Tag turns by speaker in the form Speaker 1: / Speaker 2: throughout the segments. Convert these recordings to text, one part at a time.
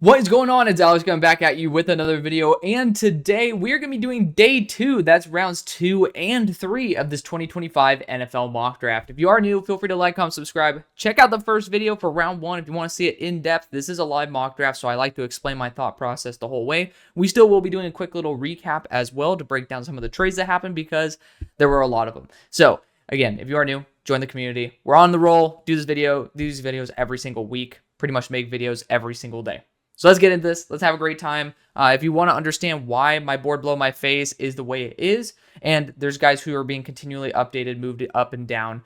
Speaker 1: What is going on? It's Alex coming back at you with another video, and today we're going to be doing day 2, that's rounds 2 and 3 of this 2025 NFL mock draft. If you are new, feel free to like, comment, subscribe. Check out the first video for round 1 if you want to see it in depth. This is a live mock draft, so I like to explain my thought process the whole way. We still will be doing a quick little recap as well to break down some of the trades that happened because there were a lot of them. So again, if you are new, join the community. We're on the roll. Do these videos every single week. Pretty much make videos every single day. So let's get into this. Let's have a great time. If you want to understand why my board below my face is the way it is, and there's guys who are being continually updated, moved it up and down.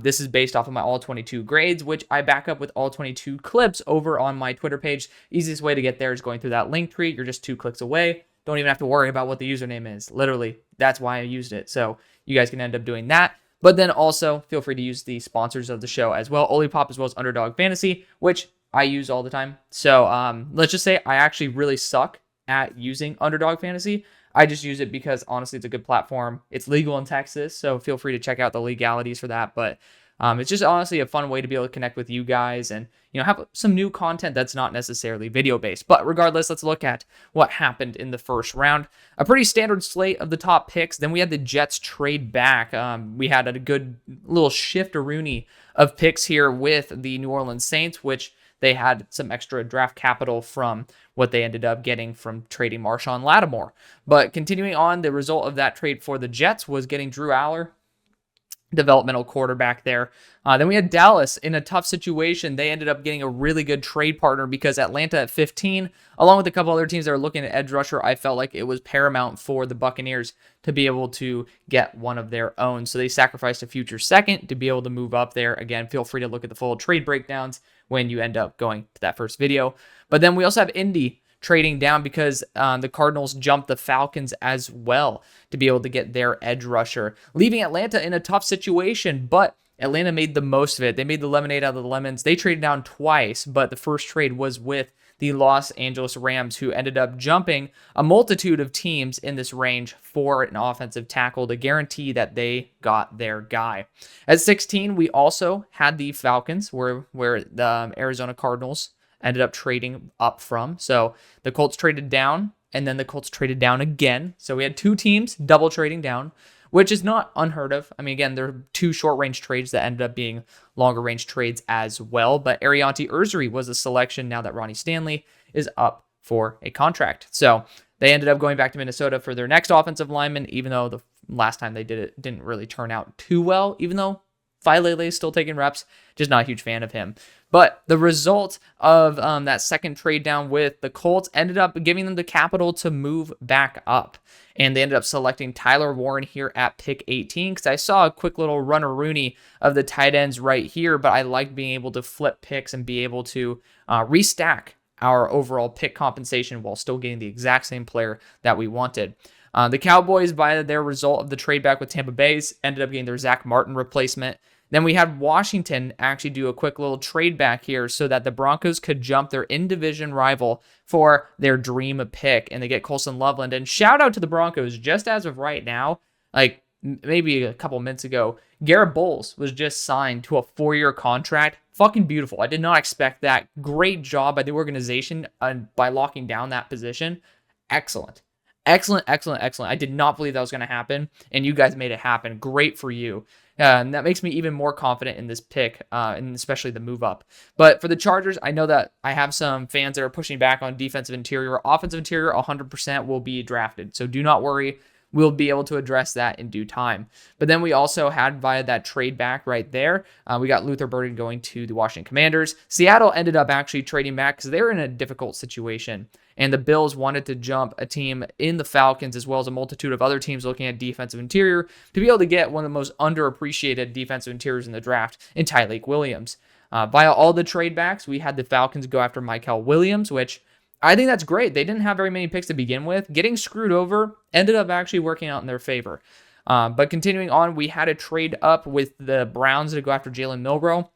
Speaker 1: This is based off of my all-22 grades, which I back up with all-22 clips over on my Twitter page. Easiest way to get there is going through that link tree. You're just 2 clicks away. Don't even have to worry about what the username is. Literally, that's why I used it. So you guys can end up doing that. But then also feel free to use the sponsors of the show as well, Olipop as well as UnderDog Fantasy, which I use all the time. So let's just say I actually really suck at using UnderDog Fantasy. I just use it because honestly it's a good platform. It's legal in Texas, so feel free to check out the legalities for that. But it's just honestly a fun way to be able to connect with you guys and have some new content that's not necessarily video based. But regardless, let's look at what happened in the first round. A pretty standard slate of the top picks. Then we had the Jets trade back. We had a good little shift-a-rooney of picks here with the New Orleans Saints, which they had some extra draft capital from what they ended up getting from trading Marshawn Lattimore. But continuing on, the result of that trade for the Jets was getting Drew Aller, developmental quarterback there. Then we had Dallas in a tough situation. They ended up getting a really good trade partner because Atlanta at 15, along with a couple other teams that are looking at edge rusher, I felt like it was paramount for the Buccaneers to be able to get one of their own. So they sacrificed a future second to be able to move up there. Again, feel free to look at the full trade breakdowns when you end up going to that first video. But then we also have Indy trading down because the Cardinals jumped the Falcons as well to be able to get their edge rusher, leaving Atlanta in a tough situation, but Atlanta made the most of it. They made the lemonade out of the lemons. They traded down twice, but the first trade was with the Los Angeles Rams, who ended up jumping a multitude of teams in this range for an offensive tackle to guarantee that they got their guy. At 16, we also had the Falcons, where the Arizona Cardinals ended up trading up from. So the Colts traded down, and then the Colts traded down again. So we had 2 teams double trading down, which is not unheard of. I mean, again, there are 2 short-range trades that ended up being longer-range trades as well. But Ariante Ursary was a selection now that Ronnie Stanley is up for a contract. So they ended up going back to Minnesota for their next offensive lineman, even though the last time they did it didn't really turn out too well, even though Failele is still taking reps. Just not a huge fan of him. But the result of that second trade down with the Colts ended up giving them the capital to move back up. And they ended up selecting Tyler Warren here at pick 18 because I saw a quick little runner-rooney of the tight ends right here, but I like being able to flip picks and be able to restack our overall pick compensation while still getting the exact same player that we wanted. The Cowboys, by their result of the trade back with Tampa Bay, ended up getting their Zach Martin replacement. Then we had Washington actually do a quick little trade back here so that the Broncos could jump their in-division rival for their dream pick, and they get Colson Loveland. And shout out to the Broncos, just as of right now, like maybe a couple minutes ago, Garrett Bowles was just signed to a 4-year contract. Fucking beautiful. I did not expect that. Great job by the organization by locking down that position. Excellent. Excellent. I did not believe that was going to happen, and you guys made it happen. Great for you. And that makes me even more confident in this pick, and especially the move up. But for the Chargers, I know that I have some fans that are pushing back on defensive interior. Offensive interior, 100% will be drafted. So do not worry. We'll be able to address that in due time. But then we also had, via that trade back right there, we got Luther Burden going to the Washington Commanders. Seattle ended up actually trading back because they were in a difficult situation. And the Bills wanted to jump a team in the Falcons as well as a multitude of other teams looking at defensive interior to be able to get one of the most underappreciated defensive interiors in the draft in Tyleik Williams. Via all the trade backs, we had the Falcons go after Michael Williams, which I think that's great. They didn't have very many picks to begin with. Getting screwed over ended up actually working out in their favor. But continuing on, we had a trade up with the Browns to go after Jalen Milroe.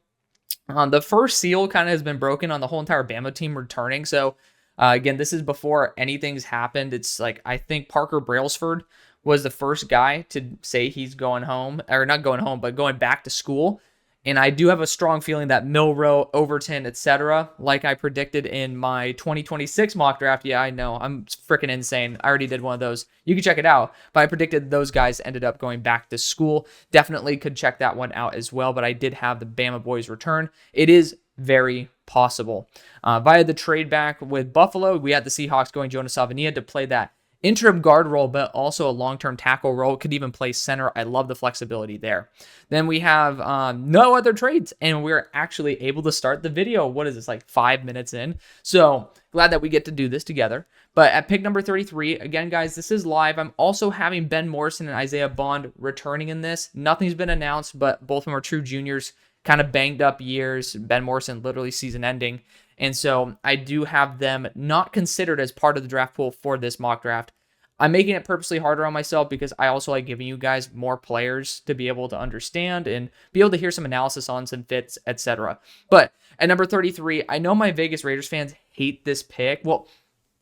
Speaker 1: The first seal kind of has been broken on the whole entire Bama team returning. So again, this is before anything's happened. It's like, I think Parker Brailsford was the first guy to say he's going home, or not going home, but going back to school. And I do have a strong feeling that Milroe, Overton, etc., like I predicted in my 2026 mock draft. Yeah, I know. I'm freaking insane. I already did one of those. You can check it out. But I predicted those guys ended up going back to school. Definitely could check that one out as well. But I did have the Bama boys return. It is very possible. Via the trade back with Buffalo, we had the Seahawks going Jonas Savania to play that interim guard role, but also a long-term tackle role. Could even play center. I love the flexibility there. Then we have no other trades, and we're actually able to start the video. What is this, like 5 minutes in? So glad that we get to do this together. But at pick number 33, again, guys, this is live. I'm also having Ben Morrison and Isaiah Bond returning in this. Nothing's been announced, but both of them are true juniors, kind of banged up years. Ben Morrison literally season ending. And so I do have them not considered as part of the draft pool for this mock draft. I'm making it purposely harder on myself because I also like giving you guys more players to be able to understand and be able to hear some analysis on some fits, etc. But at number 33, I know my Vegas Raiders fans hate this pick. Well,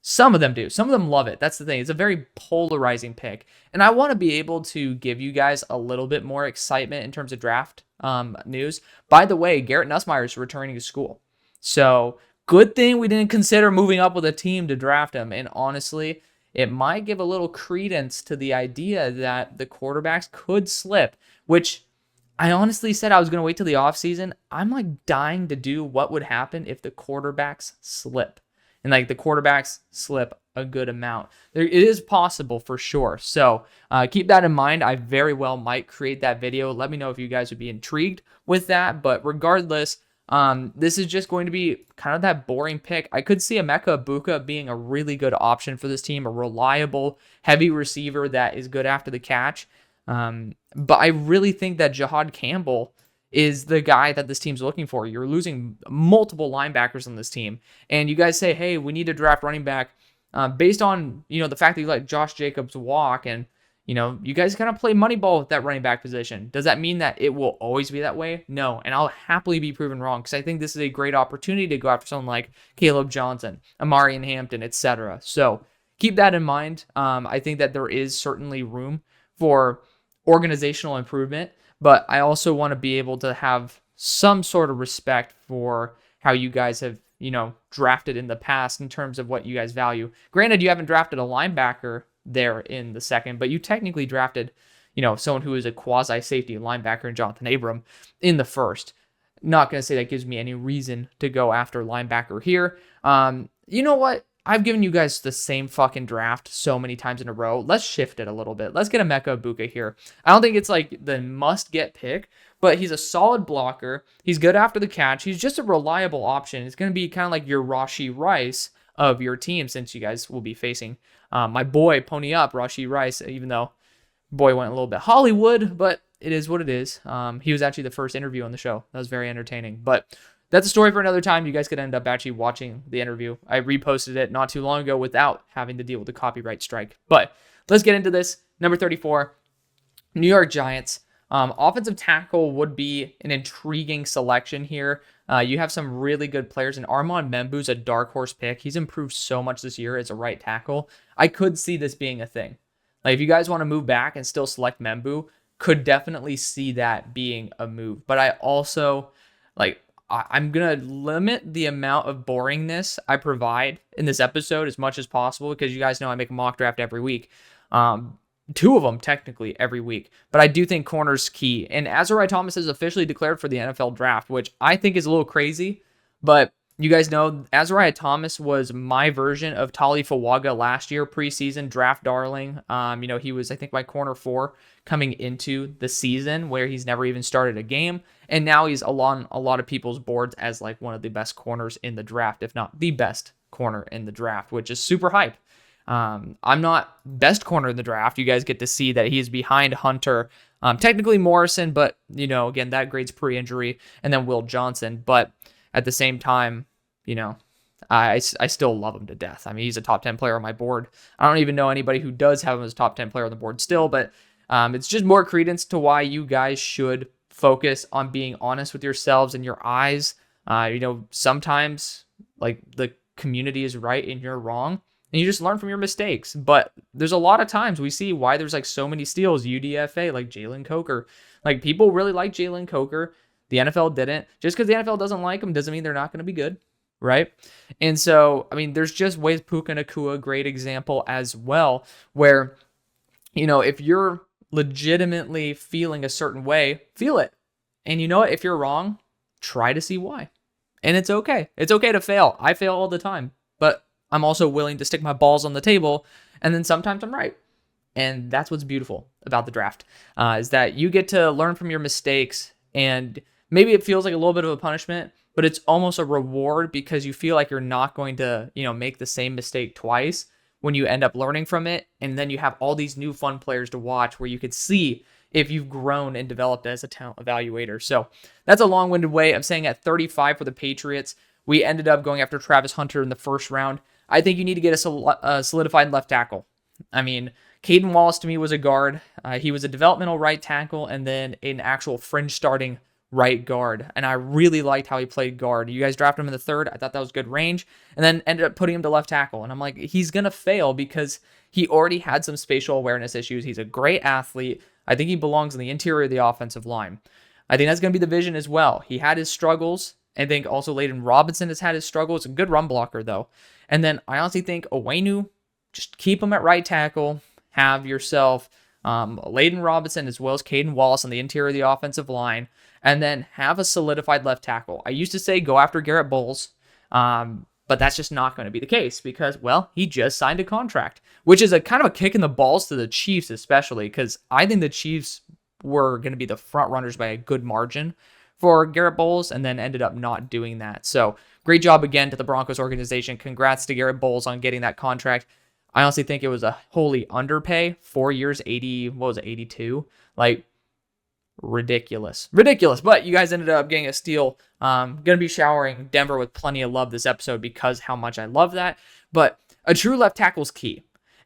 Speaker 1: some of them do. Some of them love it. That's the thing. It's a very polarizing pick. And I want to be able to give you guys a little bit more excitement in terms of draft news. By the way, Garrett Nussmeier is returning to school. So good thing we didn't consider moving up with a team to draft him. And honestly, it might give a little credence to the idea that the quarterbacks could slip, which I honestly said I was going to wait till the offseason. I'm like dying to do what would happen if the quarterbacks slip. And like the quarterbacks slip a good amount. It is possible for sure. So keep that in mind. I very well might create that video. Let me know if you guys would be intrigued with that. But regardless, this is just going to be kind of that boring pick. I could see Emeka Egbuka being a really good option for this team, a reliable, heavy receiver that is good after the catch. But I really think that Jahad Campbell is the guy that this team's looking for. You're losing multiple linebackers on this team. And you guys say, hey, we need to draft running back based on, the fact that you let Josh Jacobs walk and, you guys kind of play money ball with that running back position. Does that mean that it will always be that way? No. And I'll happily be proven wrong because I think this is a great opportunity to go after someone like Caleb Johnson, Amari Hampton, etc. So keep that in mind. I think that there is certainly room for organizational improvement, but I also want to be able to have some sort of respect for how you guys have, drafted in the past in terms of what you guys value. Granted, you haven't drafted a linebacker there in the second, but you technically drafted, someone who is a quasi-safety linebacker in Jonathan Abram in the first. Not going to say that gives me any reason to go after linebacker here. You know what? I've given you guys the same fucking draft so many times in a row. Let's shift it a little bit. Let's get Emeka Egbuka here. I don't think it's like the must-get pick, but he's a solid blocker. He's good after the catch. He's just a reliable option. It's going to be kind of like your Rashee Rice of your team, since you guys will be facing my boy, Pony Up, Rashee Rice, even though boy went a little bit Hollywood, but it is what it is. He was actually the first interview on the show. That was very entertaining. But that's a story for another time. You guys could end up actually watching the interview. I reposted it not too long ago without having to deal with the copyright strike. But let's get into this. Number 34, New York Giants. Offensive tackle would be an intriguing selection here. You have some really good players, and Armand Membu's a dark horse pick. He's improved so much this year as a right tackle. I could see this being a thing. Like, if you guys want to move back and still select Membu, could definitely see that being a move. But I also, I'm going to limit the amount of boringness I provide in this episode as much as possible, because you guys know I make a mock draft every week. Two of them technically every week, but I do think corner's key. And Azariah Thomas is officially declared for the NFL draft, which I think is a little crazy, but you guys know Azariah Thomas was my version of Tali Fawaga last year, preseason draft darling. He was, I think, my corner 4 coming into the season, where he's never even started a game. And now he's on a lot of people's boards as like one of the best corners in the draft, if not the best corner in the draft, which is super hype. I'm not best corner in the draft. You guys get to see that he's behind Hunter, technically Morrison, but again, that grade's pre-injury, and then Will Johnson. But at the same time, I still love him to death. I mean, he's a top 10 player on my board. I don't even know anybody who does have him as a top 10 player on the board still, but it's just more credence to why you guys should focus on being honest with yourselves and your eyes. Sometimes like the community is right and you're wrong, and you just learn from your mistakes. But there's a lot of times we see why there's like so many steals. UDFA, like Jalen Coker. Like, people really like Jalen Coker. The NFL didn't. Just because the NFL doesn't like them doesn't mean they're not going to be good, right? And so, I mean, there's just ways. Puka Nacua, great example as well, where, if you're legitimately feeling a certain way, feel it. And you know what? If you're wrong, try to see why. And it's okay. It's okay to fail. I fail all the time, but I'm also willing to stick my balls on the table, and then sometimes I'm right. And that's what's beautiful about the draft, is that you get to learn from your mistakes, and maybe it feels like a little bit of a punishment, but it's almost a reward because you feel like you're not going to, make the same mistake twice when you end up learning from it. And then you have all these new fun players to watch where you could see if you've grown and developed as a talent evaluator. So that's a long-winded way of saying at 35 for the Patriots, we ended up going after Travis Hunter in the first round. I think you need to get a solidified left tackle. I mean, Caden Wallace to me was a guard. He was a developmental right tackle and then an actual fringe starting right guard. And I really liked how he played guard. You guys drafted him in the third. I thought that was good range. And then ended up putting him to left tackle. And I'm like, he's going to fail because he already had some spatial awareness issues. He's a great athlete. I think he belongs in the interior of the offensive line. I think that's going to be the vision as well. He had his struggles. I think also Layden Robinson has had his struggles. A good run blocker, though. And then I honestly think Owenu, just keep him at right tackle. Have yourself Layden Robinson as well as Caden Wallace on the interior of the offensive line, and then have a solidified left tackle. I used to say go after Garrett Bowles, but that's just not going to be the case because, well, he just signed a contract, which is a kind of a kick in the balls to the Chiefs, especially because I think the Chiefs were going to be the front runners by a good margin for Garrett Bowles and then ended up not doing that. So great job again to the Broncos organization. Congrats to Garrett Bowles on getting that contract. I honestly think it was a wholly underpay. 4 years, 82? Like, ridiculous. But you guys ended up getting a steal. Going to be showering Denver with plenty of love this episode because how much I love that. But a true left tackle is key.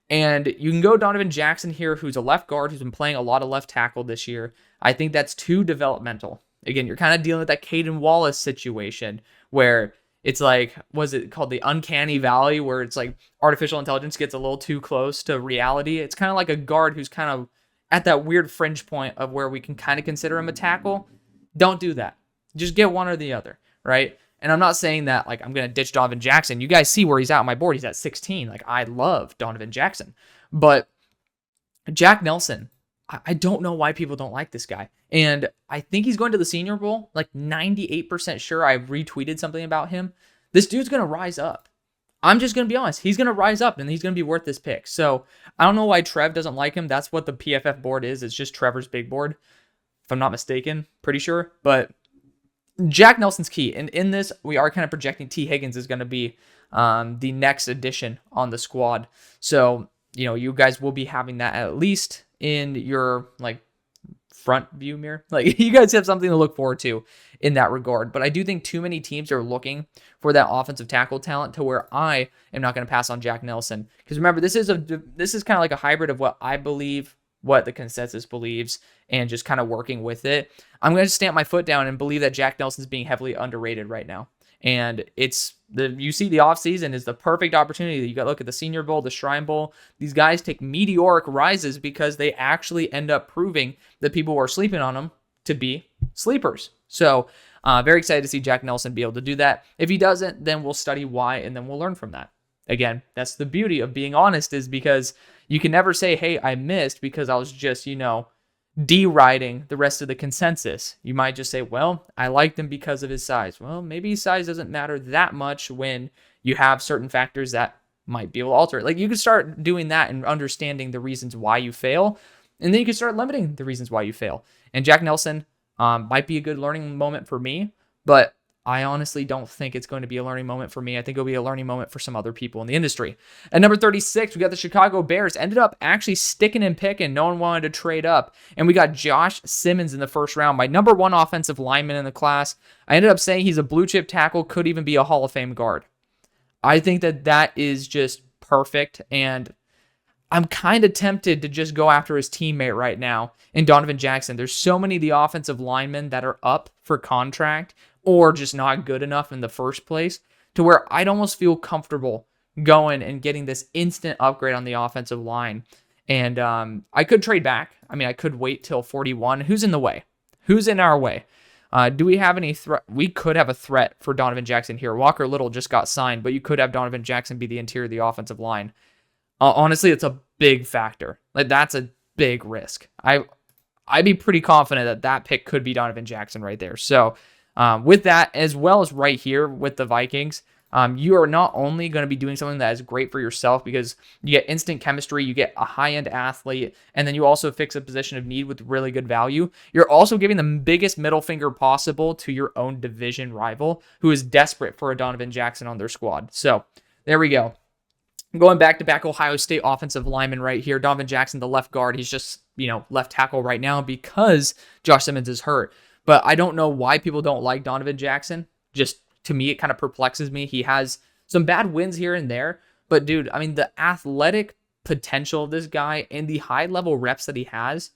Speaker 1: And you can go Donovan Jackson here, who's a left guard, who's been playing a lot of left tackle this year. I think that's too developmental. Again, you're kind of dealing with that Caden Wallace situation where it's like, was it called the uncanny valley, where it's like artificial intelligence gets a little too close to reality. It's kind of like a guard who's kind of at that weird fringe point of where we can kind of consider him a tackle. Don't do that. Just get one or the other, right? And I'm not saying that like I'm going to ditch Donovan Jackson. You guys see where he's at on my board. He's at 16. Like, I love Donovan Jackson. But Jack Nelson, I don't know why people don't like this guy. And I think he's going to the Senior Bowl. Like 98% sure I retweeted something about him. This dude's going to rise up. I'm just going to be honest. He's going to rise up and he's going to be worth this pick. So I don't know why Trev doesn't like him. That's what the PFF board is. It's just Trevor's big board, if I'm not mistaken. Pretty sure. But Jack Nelson's key. And in this, we are kind of projecting T. Higgins is going to be the next addition on the squad. So, you guys will be having that at least in your like front view mirror. Like, you guys have something to look forward to in that regard. But I do think too many teams are looking for that offensive tackle talent to where I am not going to pass on Jack Nelson. Because remember, this is kind of like a hybrid of what I believe, what the consensus believes, and just kind of working with it. I'm going to stamp my foot down and believe that Jack Nelson's being heavily underrated right now. And you see the offseason is the perfect opportunity. You got to look at the Senior Bowl, the Shrine Bowl. These guys take meteoric rises because they actually end up proving that people who are sleeping on them to be sleepers. So very excited to see Jack Nelson be able to do that. If he doesn't, then we'll study why, and then we'll learn from that. Again, that's the beauty of being honest, is because you can never say, hey, I missed because I was just, deriding the rest of the consensus. You might just say, well, I liked him because of his size. Well, maybe his size doesn't matter that much when you have certain factors that might be able to alter it. Like, you can start doing that and understanding the reasons why you fail, and then you can start limiting the reasons why you fail. And Jack Nelson might be a good learning moment for me, but I honestly don't think it's going to be a learning moment for me. I think it'll be a learning moment for some other people in the industry. At number 36, we got the Chicago Bears. Ended up actually sticking and picking. No one wanted to trade up. And we got Josh Simmons in the first round, my number one offensive lineman in the class. I ended up saying he's a blue chip tackle, could even be a Hall of Fame guard. I think that is just perfect. And I'm kind of tempted to just go after his teammate right now in Donovan Jackson. There's so many of the offensive linemen that are up for contract or just not good enough in the first place to where I'd almost feel comfortable going and getting this instant upgrade on the offensive line. And I could trade back. I mean, I could wait till 41. Who's in the way? Who's in our way? Do we have any threat? We could have a threat for Donovan Jackson here. Walker Little just got signed, but you could have Donovan Jackson be the interior of the offensive line. Honestly, it's a big factor. Like, that's a big risk. I'd be pretty confident that that pick could be Donovan Jackson right there. So with that, as well as right here with the Vikings, you are not only going to be doing something that is great for yourself because you get instant chemistry, you get a high-end athlete, and then you also fix a position of need with really good value. You're also giving the biggest middle finger possible to your own division rival who is desperate for a Donovan Jackson on their squad. So there we go. Going back-to-back Ohio State offensive lineman right here. Donovan Jackson, the left guard. He's just, left tackle right now because Josh Simmons is hurt. But I don't know why people don't like Donovan Jackson. Just, to me, it kind of perplexes me. He has some bad wins here and there. But, dude, I mean, the athletic potential of this guy and the high-level reps that he has,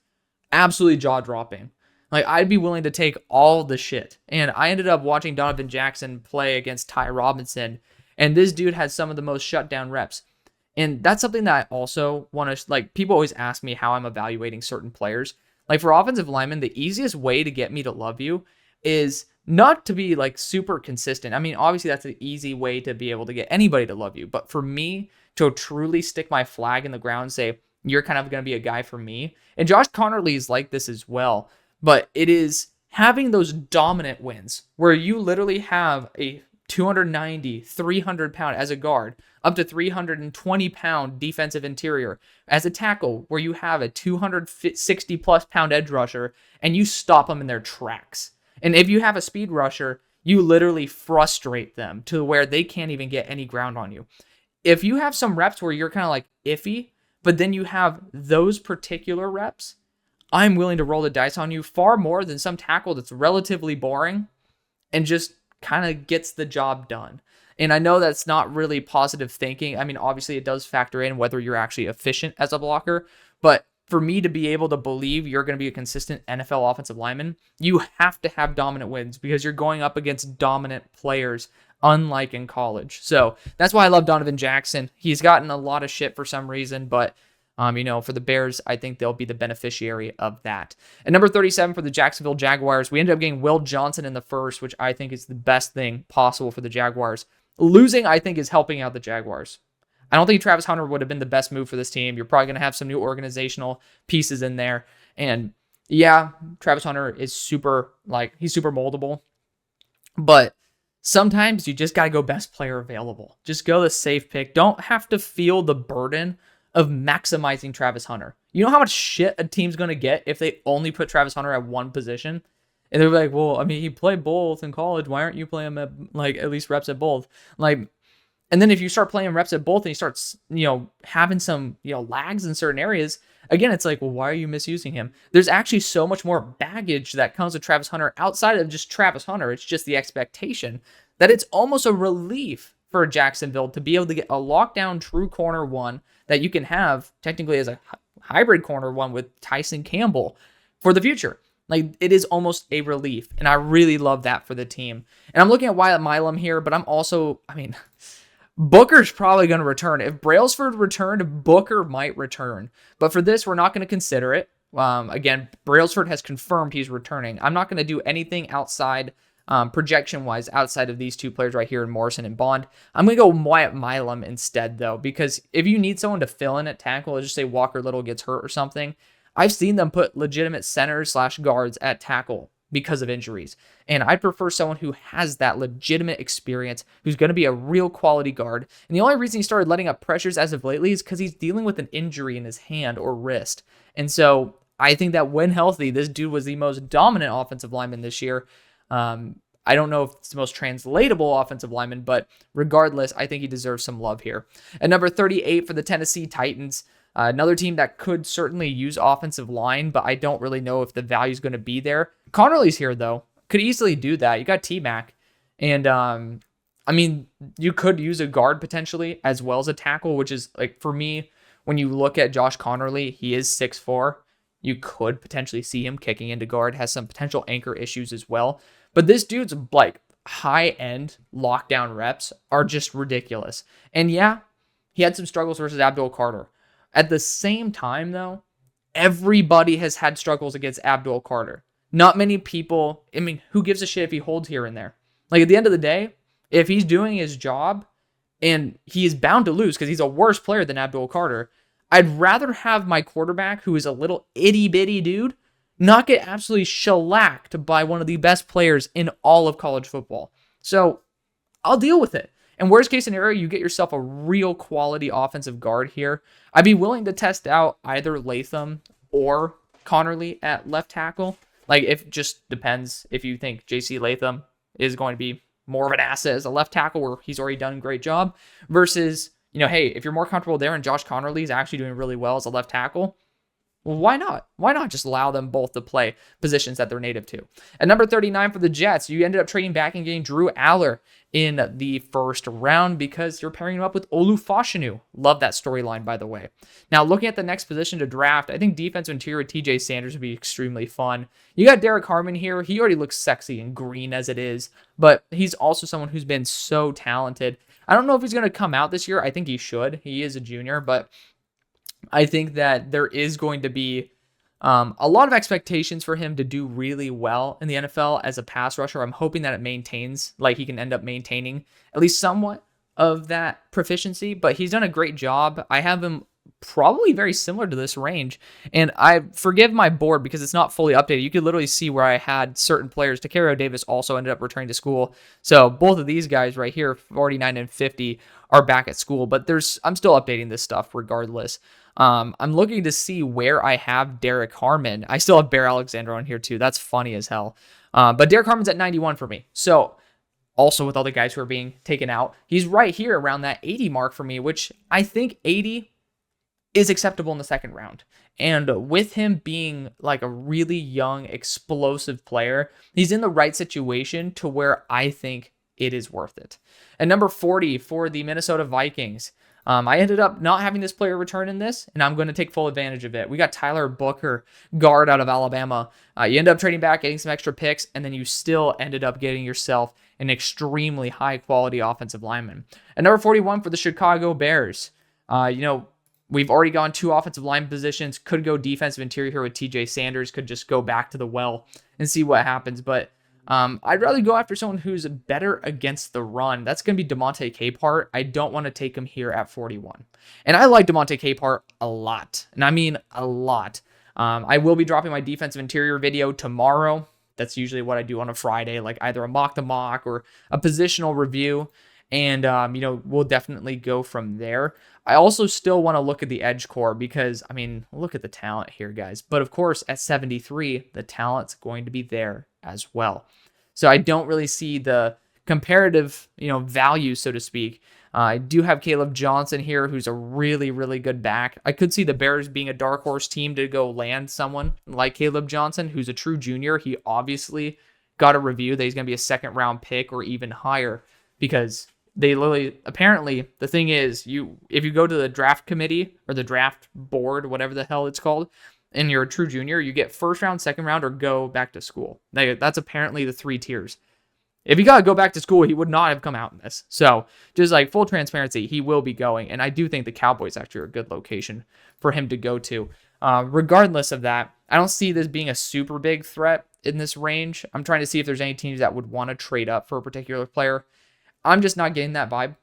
Speaker 1: absolutely jaw-dropping. Like, I'd be willing to take all the shit. And I ended up watching Donovan Jackson play against Ty Robinson, and this dude has some of the most shutdown reps. And that's something that I also want to, people always ask me how I'm evaluating certain players. Like, for offensive linemen, the easiest way to get me to love you is not to be, super consistent. I mean, obviously, that's an easy way to be able to get anybody to love you. But for me to truly stick my flag in the ground and say, you're kind of going to be a guy for me. And Josh Connerly is like this as well. But it is having those dominant wins where you literally have a 290, 300-pound as a guard, up to 320-pound defensive interior. As a tackle, where you have a 260-plus pound edge rusher, and you stop them in their tracks. And if you have a speed rusher, you literally frustrate them to where they can't even get any ground on you. If you have some reps where you're kind of iffy, but then you have those particular reps, I'm willing to roll the dice on you far more than some tackle that's relatively boring and just kind of gets the job done. And I know that's not really positive thinking. I mean, obviously it does factor in whether you're actually efficient as a blocker, but for me to be able to believe you're going to be a consistent NFL offensive lineman, you have to have dominant wins because you're going up against dominant players, unlike in college. So that's why I love Donovan Jackson. He's gotten a lot of shit for some reason, but for the Bears, I think they'll be the beneficiary of that. At number 37 for the Jacksonville Jaguars, we ended up getting Will Johnson in the first, which I think is the best thing possible for the Jaguars. Losing, I think, is helping out the Jaguars. I don't think Travis Hunter would have been the best move for this team. You're probably going to have some new organizational pieces in there. And yeah, Travis Hunter is he's super moldable. But sometimes you just got to go best player available. Just go the safe pick. Don't have to feel the burden of maximizing Travis Hunter. You know how much shit a team's going to get if they only put Travis Hunter at one position? And they're like, well, I mean, he played both in college. Why aren't you playing him at least reps at both? And then if you start playing reps at both and you start, having some, lags in certain areas, again, it's well, why are you misusing him? There's actually so much more baggage that comes with Travis Hunter outside of just Travis Hunter. It's just the expectation that it's almost a relief for Jacksonville to be able to get a lockdown true corner one that you can have technically as a hybrid corner one with Tyson Campbell for the future. It is almost a relief, and I really love that for the team. And I'm looking at Wyatt Milam here, but I'm also, Booker's probably going to return. If Brailsford returned, Booker might return. But for this, we're not going to consider it. Again, Brailsford has confirmed he's returning. I'm not going to do anything outside, projection-wise, outside of these two players right here in Morrison and Bond. I'm going to go Wyatt Milam instead, though, because if you need someone to fill in at tackle, let's just say Walker Little gets hurt or something, I've seen them put legitimate centers/guards at tackle because of injuries. And I prefer someone who has that legitimate experience, who's going to be a real quality guard. And the only reason he started letting up pressures as of lately is because he's dealing with an injury in his hand or wrist. And so I think that when healthy, this dude was the most dominant offensive lineman this year. I don't know if it's the most translatable offensive lineman, but regardless, I think he deserves some love here. At number 38 for the Tennessee Titans, another team that could certainly use offensive line, but I don't really know if the value is going to be there. Connerly's here, though. Could easily do that. You got T-Mac. And, you could use a guard potentially as well as a tackle, which is, for me, when you look at Josh Connerly, he is 6'4". You could potentially see him kicking into guard, has some potential anchor issues as well. But this dude's, high-end lockdown reps are just ridiculous. And, yeah, he had some struggles versus Abdul Carter. At the same time, though, everybody has had struggles against Abdul Carter. Not many people, I mean, who gives a shit if he holds here and there? Like, at the end of the day, if he's doing his job, and he is bound to lose because he's a worse player than Abdul Carter, I'd rather have my quarterback, who is a little itty-bitty dude, not get absolutely shellacked by one of the best players in all of college football. So I'll deal with it. And worst case scenario, you get yourself a real quality offensive guard here. I'd be willing to test out either Latham or Connerly at left tackle. Like, it just depends if you think J.C. Latham is going to be more of an asset as a left tackle where he's already done a great job versus, hey, if you're more comfortable there and Josh Connerly is actually doing really well as a left tackle, well, why not? Why not just allow them both to play positions that they're native to? At number 39 for the Jets, you ended up trading back and getting Drew Aller in the first round because you're pairing him up with Olu Fashanu. Love that storyline, by the way. Now, looking at the next position to draft, I think defensive interior TJ Sanders would be extremely fun. You got Derek Harmon here. He already looks sexy and green as it is, but he's also someone who's been so talented. I don't know if he's going to come out this year. I think he should. He is a junior, but I think that there is going to be a lot of expectations for him to do really well in the NFL as a pass rusher. I'm hoping that it maintains, like he can end up maintaining at least somewhat of that proficiency, but he's done a great job. I have him probably very similar to this range, and I forgive my board because it's not fully updated. You could literally see where I had certain players. Takerio Davis also ended up returning to school, so both of these guys right here, 49 and 50, are back at school, but I'm still updating this stuff regardless. I'm looking to see where I have Derek Harmon. I still have Bear Alexander on here too. That's funny as hell. But Derek Harmon's at 91 for me. So also with all the guys who are being taken out, he's right here around that 80 mark for me, which I think 80 is acceptable in the second round. And with him being like a really young, explosive player, he's in the right situation to where I think it is worth it. At number 40 for the Minnesota Vikings, I ended up not having this player return in this, and I'm going to take full advantage of it. We got Tyler Booker, guard out of Alabama. You end up trading back, getting some extra picks, and then you still ended up getting yourself an extremely high-quality offensive lineman. At number 41 for the Chicago Bears, we've already gone 2 offensive line positions. Could go defensive interior here with TJ Sanders. Could just go back to the well and see what happens, but I'd rather go after someone who's better against the run. That's going to be DeMonte Capehart. I don't want to take him here at 41. And I like DeMonte Capehart a lot. And I mean a lot. I will be dropping my defensive interior video tomorrow. That's usually what I do on a Friday, like either a mock the mock or a positional review. And, we'll definitely go from there. I also still want to look at the edge core because, look at the talent here, guys. But of course, at 73, the talent's going to be there as well. So I don't really see the comparative, value, so to speak. I do have Caleb Johnson here, who's a really, really good back. I could see the Bears being a dark horse team to go land someone like Caleb Johnson, who's a true junior. He obviously got a review that he's going to be a second round pick or even higher because they literally, apparently, the thing is, if you go to the draft committee or the draft board, whatever the hell it's called, and you're a true junior, you get first round, second round, or go back to school. That's apparently the 3 tiers. If he got to go back to school, he would not have come out in this. So just like full transparency, he will be going. And I do think the Cowboys actually are a good location for him to go to. Regardless of that, I don't see this being a super big threat in this range. I'm trying to see if there's any teams that would want to trade up for a particular player. I'm just not getting that vibe.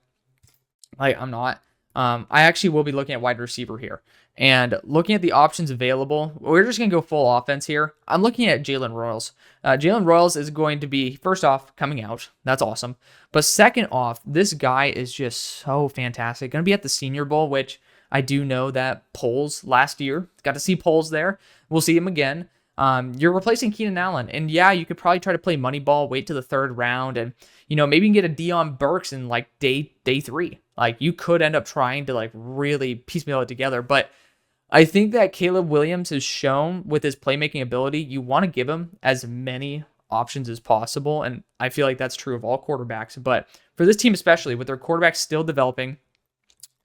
Speaker 1: I'm not. I actually will be looking at wide receiver here. And looking at the options available, we're just going to go full offense here. I'm looking at Jalen Royals. Jalen Royals is going to be, first off, coming out. That's awesome. But second off, this guy is just so fantastic. Going to be at the Senior Bowl, which I do know that Poles last year. Got to see Poles there. We'll see him again. You're replacing Keenan Allen. And yeah, you could probably try to play money ball, wait to the 3rd round, and maybe you can get a Deion Burks in day 3. You could end up trying to really piecemeal it together. But I think that Caleb Williams has shown with his playmaking ability, you want to give him as many options as possible. And I feel like that's true of all quarterbacks. But for this team especially, with their quarterbacks still developing,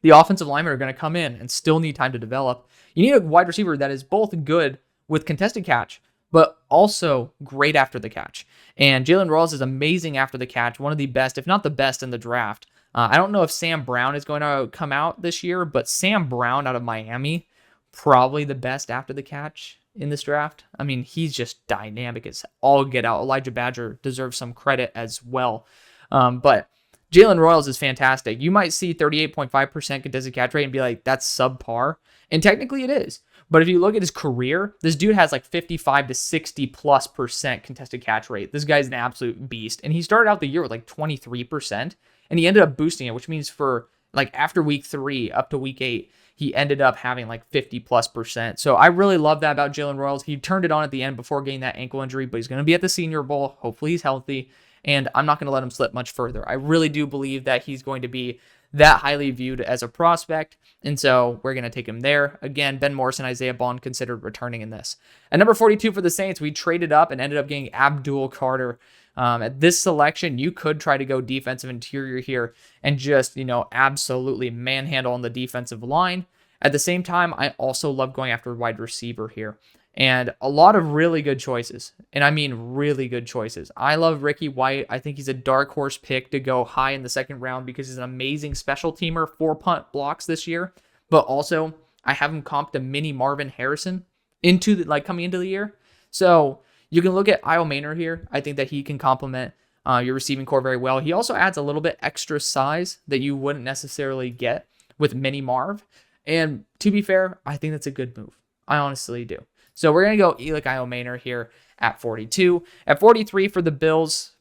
Speaker 1: the offensive linemen are going to come in and still need time to develop. You need a wide receiver that is both good with contested catch, but also great after the catch. And Jalen Royals is amazing after the catch, one of the best, if not the best in the draft. I don't know if Sam Brown is going to come out this year, but Sam Brown out of Miami, probably the best after the catch in this draft. I mean, he's just dynamic as all get out. Elijah Badger deserves some credit as well. But Jalen Royals is fantastic. You might see 38.5% contested catch rate and be like, that's subpar. And technically it is. But if you look at his career, this dude has like 55 to 60+% contested catch rate. This guy's an absolute beast. And he started out the year with like 23%. And he ended up boosting it, which means for like after week 3 up to week 8, he ended up having like 50+%. So I really love that about Jalen Royals. He turned it on at the end before getting that ankle injury, but he's going to be at the Senior Bowl. Hopefully he's healthy. And I'm not going to let him slip much further. I really do believe that he's going to be that highly viewed as a prospect. And so we're going to take him there. Again, Ben Morris and Isaiah Bond considered returning in this. At number 42 for the Saints, we traded up and ended up getting Abdul Carter. At this selection, you could try to go defensive interior here and just, absolutely manhandle on the defensive line. At the same time, I also love going after wide receiver here. And a lot of really good choices. And I mean really good choices. I love Ricky White. I think he's a dark horse pick to go high in the second round because he's an amazing special teamer, 4 punt blocks this year. But also, I have him comped to mini Marvin Harrison coming into the year. So you can look at Io Maynard here. I think that he can complement your receiving core very well. He also adds a little bit extra size that you wouldn't necessarily get with mini Marv. And to be fair, I think that's a good move. I honestly do. So we're going to go Eli Io Maynard here at 42. At 43 for the Bills,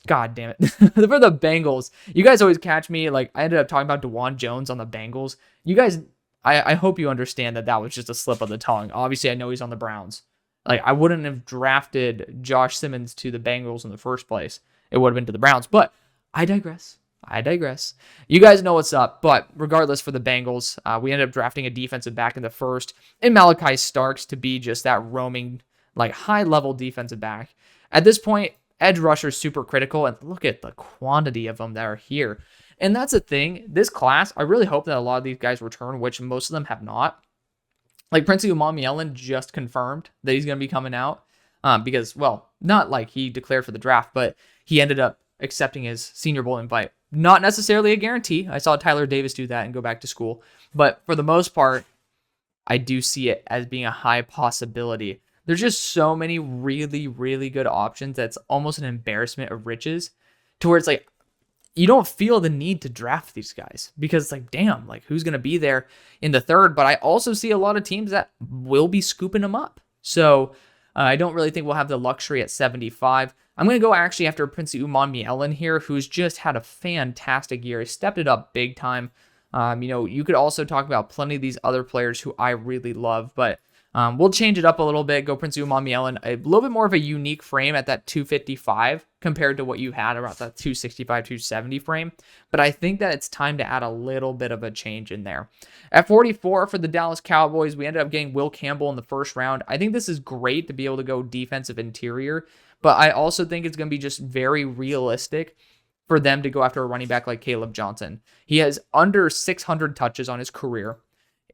Speaker 1: god damn it. For the Bengals, you guys always catch me. Like, I ended up talking about DeJuan Jones on the Bengals. You guys, I hope you understand that was just a slip of the tongue. Obviously, I know he's on the Browns. Like, I wouldn't have drafted Josh Simmons to the Bengals in the first place. It would have been to the Browns. But I digress. You guys know what's up, but regardless for the Bengals, we ended up drafting a defensive back in the first in Malachi Starks to be just that roaming, like high-level defensive back. At this point, edge rusher is super critical, and look at the quantity of them that are here. And that's the thing. This class, I really hope that a lot of these guys return, which most of them have not. Like Prince Umamielen just confirmed that he's going to be coming out because, well, not like he declared for the draft, but he ended up accepting his Senior Bowl invite. Not necessarily a guarantee. I saw Tyler Davis do that and go back to school. But for the most part, I do see it as being a high possibility. There's just so many really, really good options that's almost an embarrassment of riches to where it's like, you don't feel the need to draft these guys because it's like, damn, like who's going to be there in the third? But I also see a lot of teams that will be scooping them up. So I don't really think we'll have the luxury at 75. I'm going to go actually after Prince Umamielen here, who's just had a fantastic year. He stepped it up big time. You could also talk about plenty of these other players who I really love, but we'll change it up a little bit. Go Prince Umamielen, a little bit more of a unique frame at that 255 compared to what you had around that 265, 270 frame. But I think that it's time to add a little bit of a change in there. At 44 for the Dallas Cowboys, we ended up getting Will Campbell in the first round. I think this is great to be able to go defensive interior, but I also think it's going to be just very realistic for them to go after a running back like Caleb Johnson. He has under 600 touches on his career,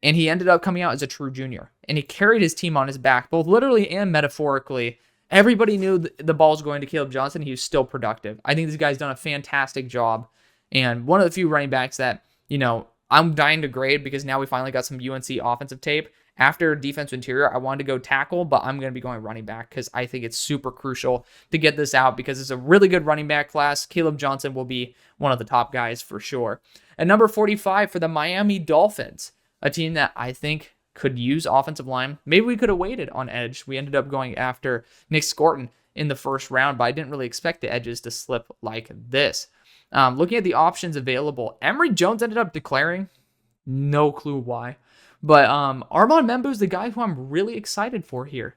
Speaker 1: and he ended up coming out as a true junior. And he carried his team on his back, both literally and metaphorically. Everybody knew the ball was going to Caleb Johnson. He was still productive. I think this guy's done a fantastic job. And one of the few running backs that, I'm dying to grade because now we finally got some UNC offensive tape. After defensive interior, I wanted to go tackle, but I'm going to be going running back because I think it's super crucial to get this out because it's a really good running back class. Caleb Johnson will be one of the top guys for sure. At number 45 for the Miami Dolphins, a team that I think could use offensive line. Maybe we could have waited on edge. We ended up going after Nick Scorton in the first round, but I didn't really expect the edges to slip like this. Looking at the options available, Emory Jones ended up declaring. No clue why. But Armand Membu is the guy who I'm really excited for here.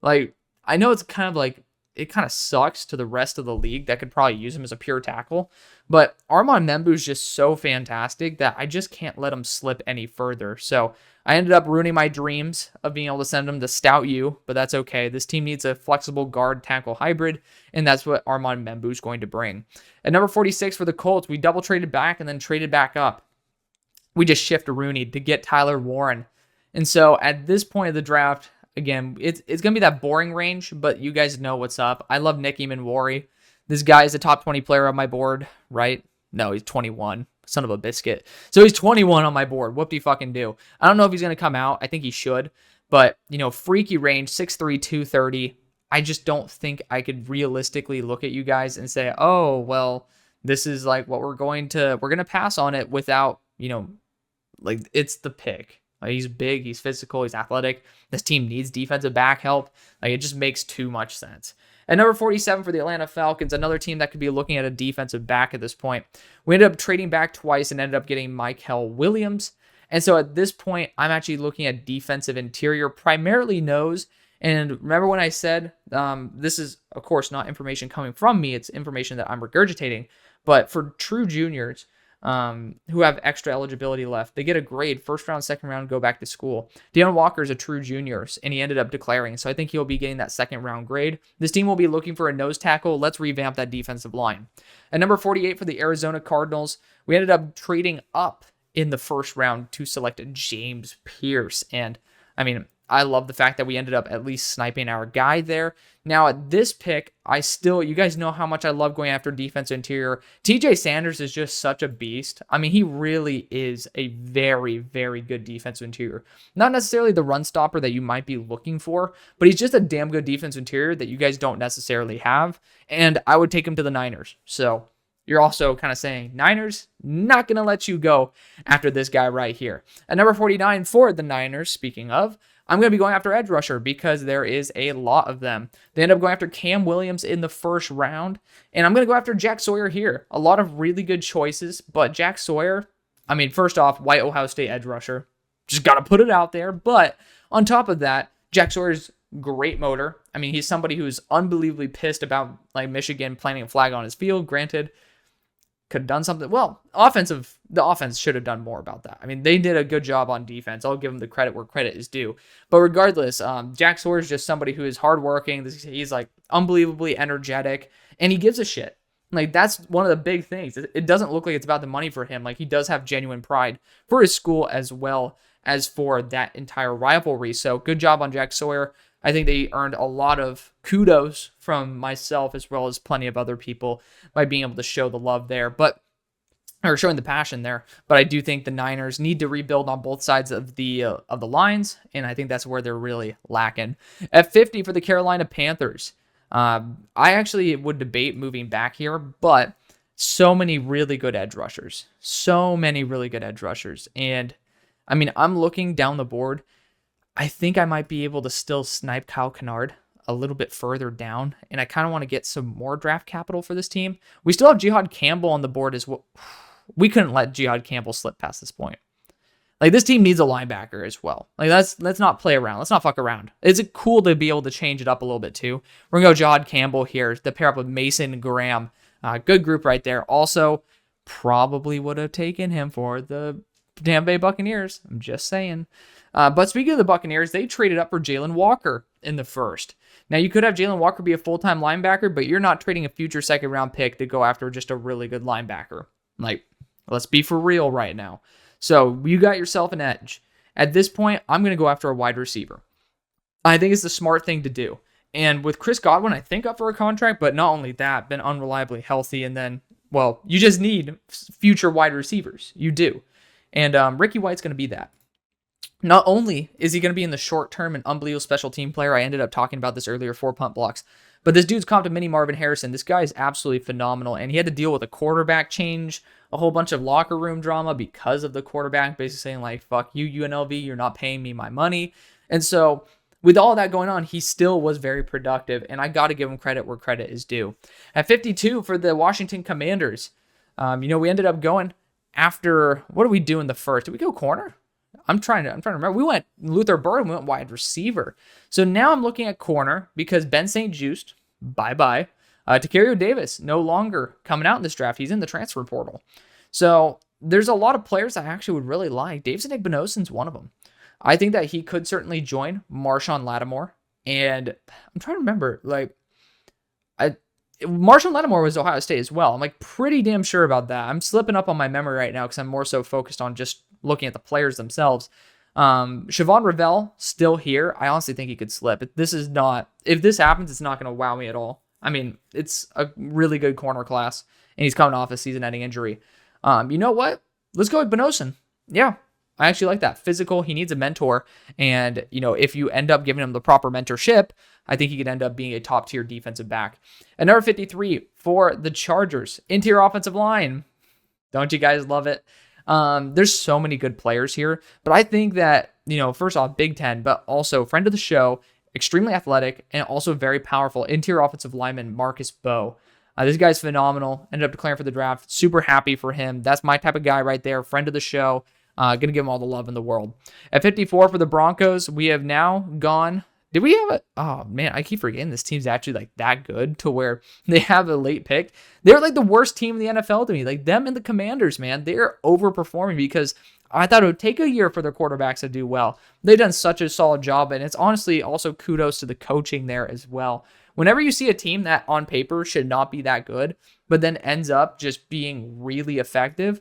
Speaker 1: Like, I know it's kind of like, it kind of sucks to the rest of the league that could probably use him as a pure tackle. But Armand Membu is just so fantastic that I just can't let him slip any further. So I ended up ruining my dreams of being able to send him to Stout U, but that's okay. This team needs a flexible guard tackle hybrid, and that's what Armand Membu is going to bring. At number 46 for the Colts, we double traded back and then traded back up. We just shift Rooney to get Tyler Warren. And so at this point of the draft, again, it's going to be that boring range, but you guys know what's up. I love Nick Eamon-Wari. This guy is a top 20 player on my board, right? No, he's 21. Son of a biscuit. So he's 21 on my board. Whoop-de-fucking-do. I don't know if he's going to come out. I think he should. But, freaky range, 6'3", 230. I just don't think I could realistically look at you guys and say, oh, well, this is like what we're going to pass on it without, like it's the pick. Like, he's big, he's physical, he's athletic. This team needs defensive back help. Like, it just makes too much sense. At number 47 for the Atlanta Falcons, another team that could be looking at a defensive back at this point. We ended up trading back twice and ended up getting Mykel Williams. And so at this point, I'm actually looking at defensive interior, primarily nose. And remember when I said, this is, of course, not information coming from me. It's information that I'm regurgitating. But for true juniors who have extra eligibility left, they get a grade, first round, second round, go back to school. Deion Walker is a true junior, and he ended up declaring. So I think he'll be getting that second round grade. This team will be looking for a nose tackle. Let's revamp that defensive line. At number 48 for the Arizona Cardinals, we ended up trading up in the first round to select James Pierce. And I love the fact that we ended up at least sniping our guy there. Now at this pick, you guys know how much I love going after defensive interior. TJ Sanders is just such a beast. He really is a very, very good defensive interior. Not necessarily the run stopper that you might be looking for, but he's just a damn good defensive interior that you guys don't necessarily have. And I would take him to the Niners. So you're also kind of saying, Niners, not going to let you go after this guy right here. At number 49 for the Niners, speaking of, I'm going to be going after edge rusher because there is a lot of them. They end up going after Cam Williams in the first round, and I'm going to go after Jack Sawyer here. A lot of really good choices, but Jack Sawyer, first off, white Ohio State edge rusher. Just got to put it out there. But on top of that, Jack Sawyer's great motor. He's somebody who's unbelievably pissed about Michigan planting a flag on his field. Granted, could have done something. Well, the offense should have done more about that. They did a good job on defense. I'll give them the credit where credit is due. But regardless, Jack Sawyer is just somebody who is hardworking. He's unbelievably energetic, and he gives a shit. That's one of the big things. It doesn't look like it's about the money for him. He does have genuine pride for his school as well as for that entire rivalry. So good job on Jack Sawyer. I think they earned a lot of kudos from myself as well as plenty of other people by being able to show the love there, or showing the passion there. But I do think the Niners need to rebuild on both sides of the lines, and I think that's where they're really lacking. At 50 for the Carolina Panthers, I actually would debate moving back here, but so many really good edge rushers. And I'm looking down the board. I think I might be able to still snipe Kyle Kennard a little bit further down, and I kind of want to get some more draft capital for this team. We still have Jihad Campbell on the board as well. We couldn't let Jihad Campbell slip past this point. This team needs a linebacker as well. Let's not play around. Let's not fuck around. Is it cool to be able to change it up a little bit too? We're going to go Jihad Campbell here to pair up with Mason Graham. Good group right there. Also, probably would have taken him for the Tampa Bay Buccaneers. I'm just saying. But speaking of the Buccaneers, they traded up for Jalen Walker in the first. Now, you could have Jalen Walker be a full-time linebacker, but you're not trading a future second-round pick to go after just a really good linebacker. Let's be for real right now. So you got yourself an edge. At this point, I'm going to go after a wide receiver. I think it's the smart thing to do. And with Chris Godwin, I think up for a contract, but not only that, been unreliably healthy, and then, you just need future wide receivers. You do. And Ricky White's going to be that. Not only is he going to be in the short term an unbelievable special team player, I ended up talking about this earlier, 4 punt blocks, but this dude's comped to mini Marvin Harrison. This guy is absolutely phenomenal, and he had to deal with a quarterback change, a whole bunch of locker room drama because of the quarterback basically saying fuck you, UNLV, you're not paying me my money. And so with all that going on, he still was very productive, and I got to give him credit where credit is due. At 52 for the Washington Commanders, we ended up going after, what did we do in the first? Did we go corner? I'm trying to remember. We went Luther Burden, and we went wide receiver. So now I'm looking at corner because Ben St. Juste, bye-bye. Takerio Davis, no longer coming out in this draft. He's in the transfer portal. So there's a lot of players I actually would really like. Davidson Igbenoson's one of them. I think that he could certainly join Marshawn Lattimore. And I'm trying to remember, Marshawn Lattimore was Ohio State as well. I'm pretty damn sure about that. I'm slipping up on my memory right now because I'm more so focused on just looking at the players themselves. Siobhan Revell still here. I honestly think he could slip. If this happens, it's not going to wow me at all. It's a really good corner class, and he's coming off a season-ending injury. You know what? Let's go with Benoson. Yeah, I actually like that. Physical, he needs a mentor. And, if you end up giving him the proper mentorship, I think he could end up being a top tier defensive back. At number 53 for the Chargers, interior offensive line. Don't you guys love it? There's so many good players here, but I think that, first off, Big Ten, but also friend of the show, extremely athletic, and also very powerful interior offensive lineman, Marcus Bowe. This guy's phenomenal. Ended up declaring for the draft. Super happy for him. That's my type of guy right there. Friend of the show. Gonna give him all the love in the world. At 54 for the Broncos, we have now gone. Did we have oh man, I keep forgetting this team's actually like that good to where they have a late pick. They're like the worst team in the NFL to me. Like them and the Commanders, man. They're overperforming because I thought it would take a year for their quarterbacks to do well. They've done such a solid job, and it's honestly also kudos to the coaching there as well. Whenever you see a team that on paper should not be that good, but then ends up just being really effective,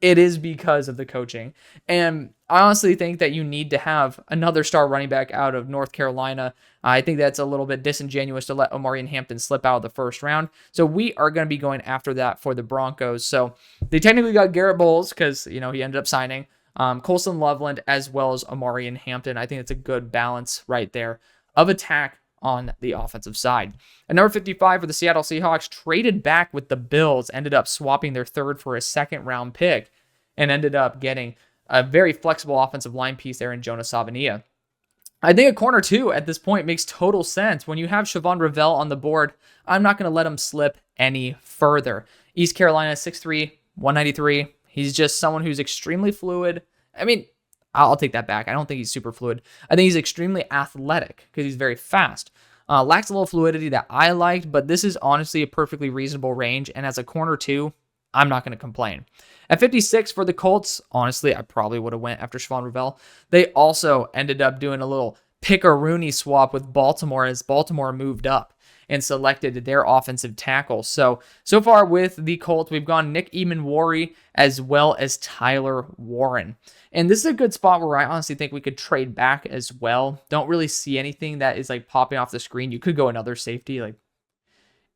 Speaker 1: it is because of the coaching. And I honestly think that you need to have another star running back out of North Carolina. I think that's a little bit disingenuous to let Omari and Hampton slip out of the first round. So we are going to be going after that for the Broncos. So they technically got Garrett Bowles because, he ended up signing Colson Loveland as well as Omari and Hampton. I think it's a good balance right there of attack on the offensive side. At number 55 for the Seattle Seahawks, traded back with the Bills, ended up swapping their third for a second round pick, and ended up getting a very flexible offensive line piece there in Jonas Savania. I think a corner two at this point makes total sense. When you have Siobhan Revell on the board, I'm not going to let him slip any further. East Carolina, 6'3", 193. He's just someone who's extremely fluid. I mean, I'll take that back. I don't think he's super fluid. I think he's extremely athletic because he's very fast. Lacks a little fluidity that I liked, but this is honestly a perfectly reasonable range. And as a corner two, I'm not going to complain. At 56 for the Colts, honestly, I probably would have went after Siobhan Revell. They also ended up doing a little pick-a-Rooney swap with Baltimore as Baltimore moved up and selected their offensive tackle. So far with the Colts, we've gone Nick Eamon-Warry as well as Tyler Warren. And this is a good spot where I honestly think we could trade back as well. Don't really see anything that is like popping off the screen. You could go another safety. Like,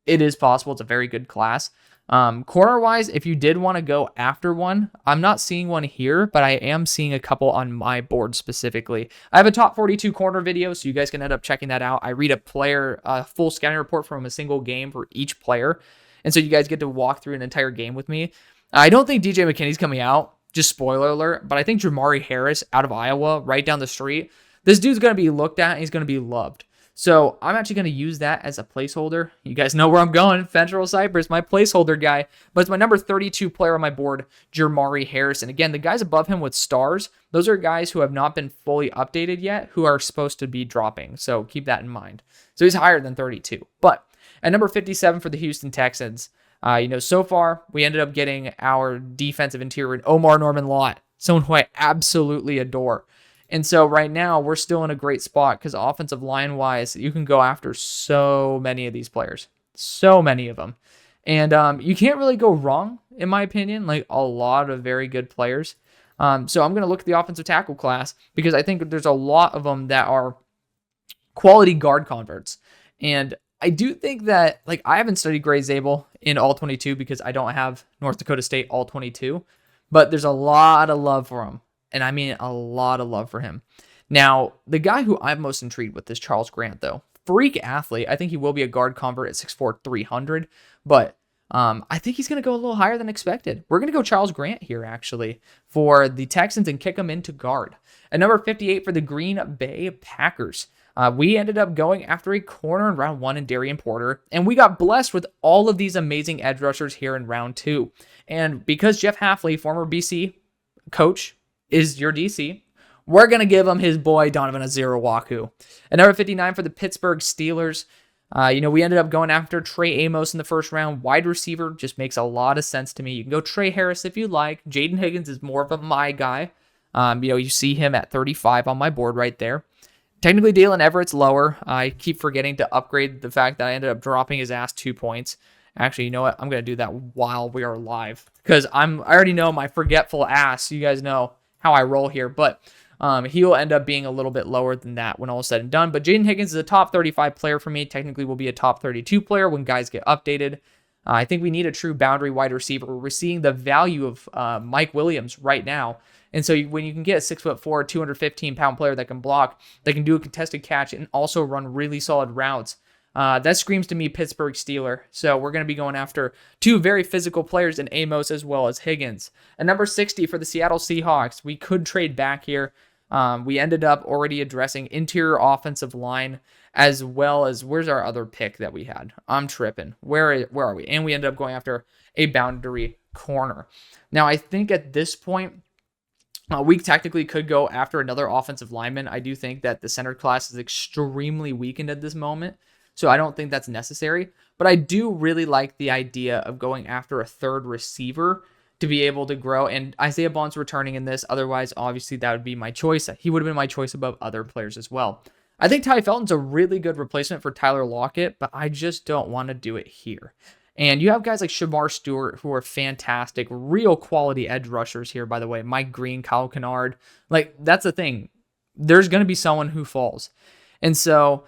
Speaker 1: it is possible. It's a very good class. Corner-wise, if you did want to go after one, I'm not seeing one here, but I am seeing a couple on my board specifically. I have a top 42 corner video, so you guys can end up checking that out. I read a full scouting report from a single game for each player, and so you guys get to walk through an entire game with me. I don't think DJ McKinney's coming out, just spoiler alert, but I think Jamari Harris out of Iowa, right down the street, this dude's going to be looked at and he's going to be loved. So I'm actually going to use that as a placeholder. You guys know where I'm going. Federal Cypress, my placeholder guy. But it's my number 32 player on my board, Jamari Harrison. Again, the guys above him with stars, those are guys who have not been fully updated yet, who are supposed to be dropping. So keep that in mind. So he's higher than 32. But at number 57 for the Houston Texans, so far we ended up getting our defensive interior, Omar Norman-Lott, someone who I absolutely adore. And so right now, we're still in a great spot because offensive line-wise, you can go after so many of these players. So many of them. And you can't really go wrong, in my opinion. Like, a lot of very good players. So I'm going to look at the offensive tackle class because I think there's a lot of them that are quality guard converts. And I do think that, like, I haven't studied Gray Zabel in All-22 because I don't have North Dakota State All-22. But there's a lot of love for him. And I mean a lot of love for him. Now, the guy who I'm most intrigued with is Charles Grant, though. Freak athlete. I think he will be a guard convert at 6'4", 300. But I think he's going to go a little higher than expected. We're going to go Charles Grant here, actually, for the Texans and kick him into guard. At number 58 for the Green Bay Packers. We ended up going after a corner in round 1 in Darian Porter. And we got blessed with all of these amazing edge rushers here in round 2. And because Jeff Hafley, former BC coach, is your DC, we're going to give him his boy Donovan Azirawaku. At number 59 for the Pittsburgh Steelers, we ended up going after Trey Amos in the first round. Wide receiver just makes a lot of sense to me. You can go Trey Harris if you like. Jaden Higgins is more of a my guy. You see him at 35 on my board right there. Technically, Dalen Everett's lower. I keep forgetting to upgrade the fact that I ended up dropping his ass 2 points. Actually, you know what? I'm going to do that while we are live because I already know my forgetful ass. You guys know how I roll here, but he will end up being a little bit lower than that when all is said and done. But Jaden Higgins is a top 35 player for me. Technically will be a top 32 player when guys get updated. I think we need a true boundary wide receiver. We're seeing the value of Mike Williams right now. And so when you can get a 6'4", 215-pound player that can block, that can do a contested catch, and also run really solid routes, that screams to me Pittsburgh Steeler. So we're going to be going after two very physical players in Amos as well as Higgins. At number 60 for the Seattle Seahawks, we could trade back here. We ended up already addressing interior offensive line as well as, where's our other pick that we had? I'm tripping. Where are we? And we ended up going after a boundary corner. Now, I think at this point, we technically could go after another offensive lineman. I do think that the center class is extremely weakened at this moment, so I don't think that's necessary. But I do really like the idea of going after a third receiver to be able to grow. And Isaiah Bond's returning in this. Otherwise, obviously, that would be my choice. He would have been my choice above other players as well. I think Ty Felton's a really good replacement for Tyler Lockett, but I just don't want to do it here. And you have guys like Shedeur Sanders who are fantastic, real quality edge rushers here, by the way. Mike Green, Kyle Kennard. Like, that's the thing. There's going to be someone who falls. And so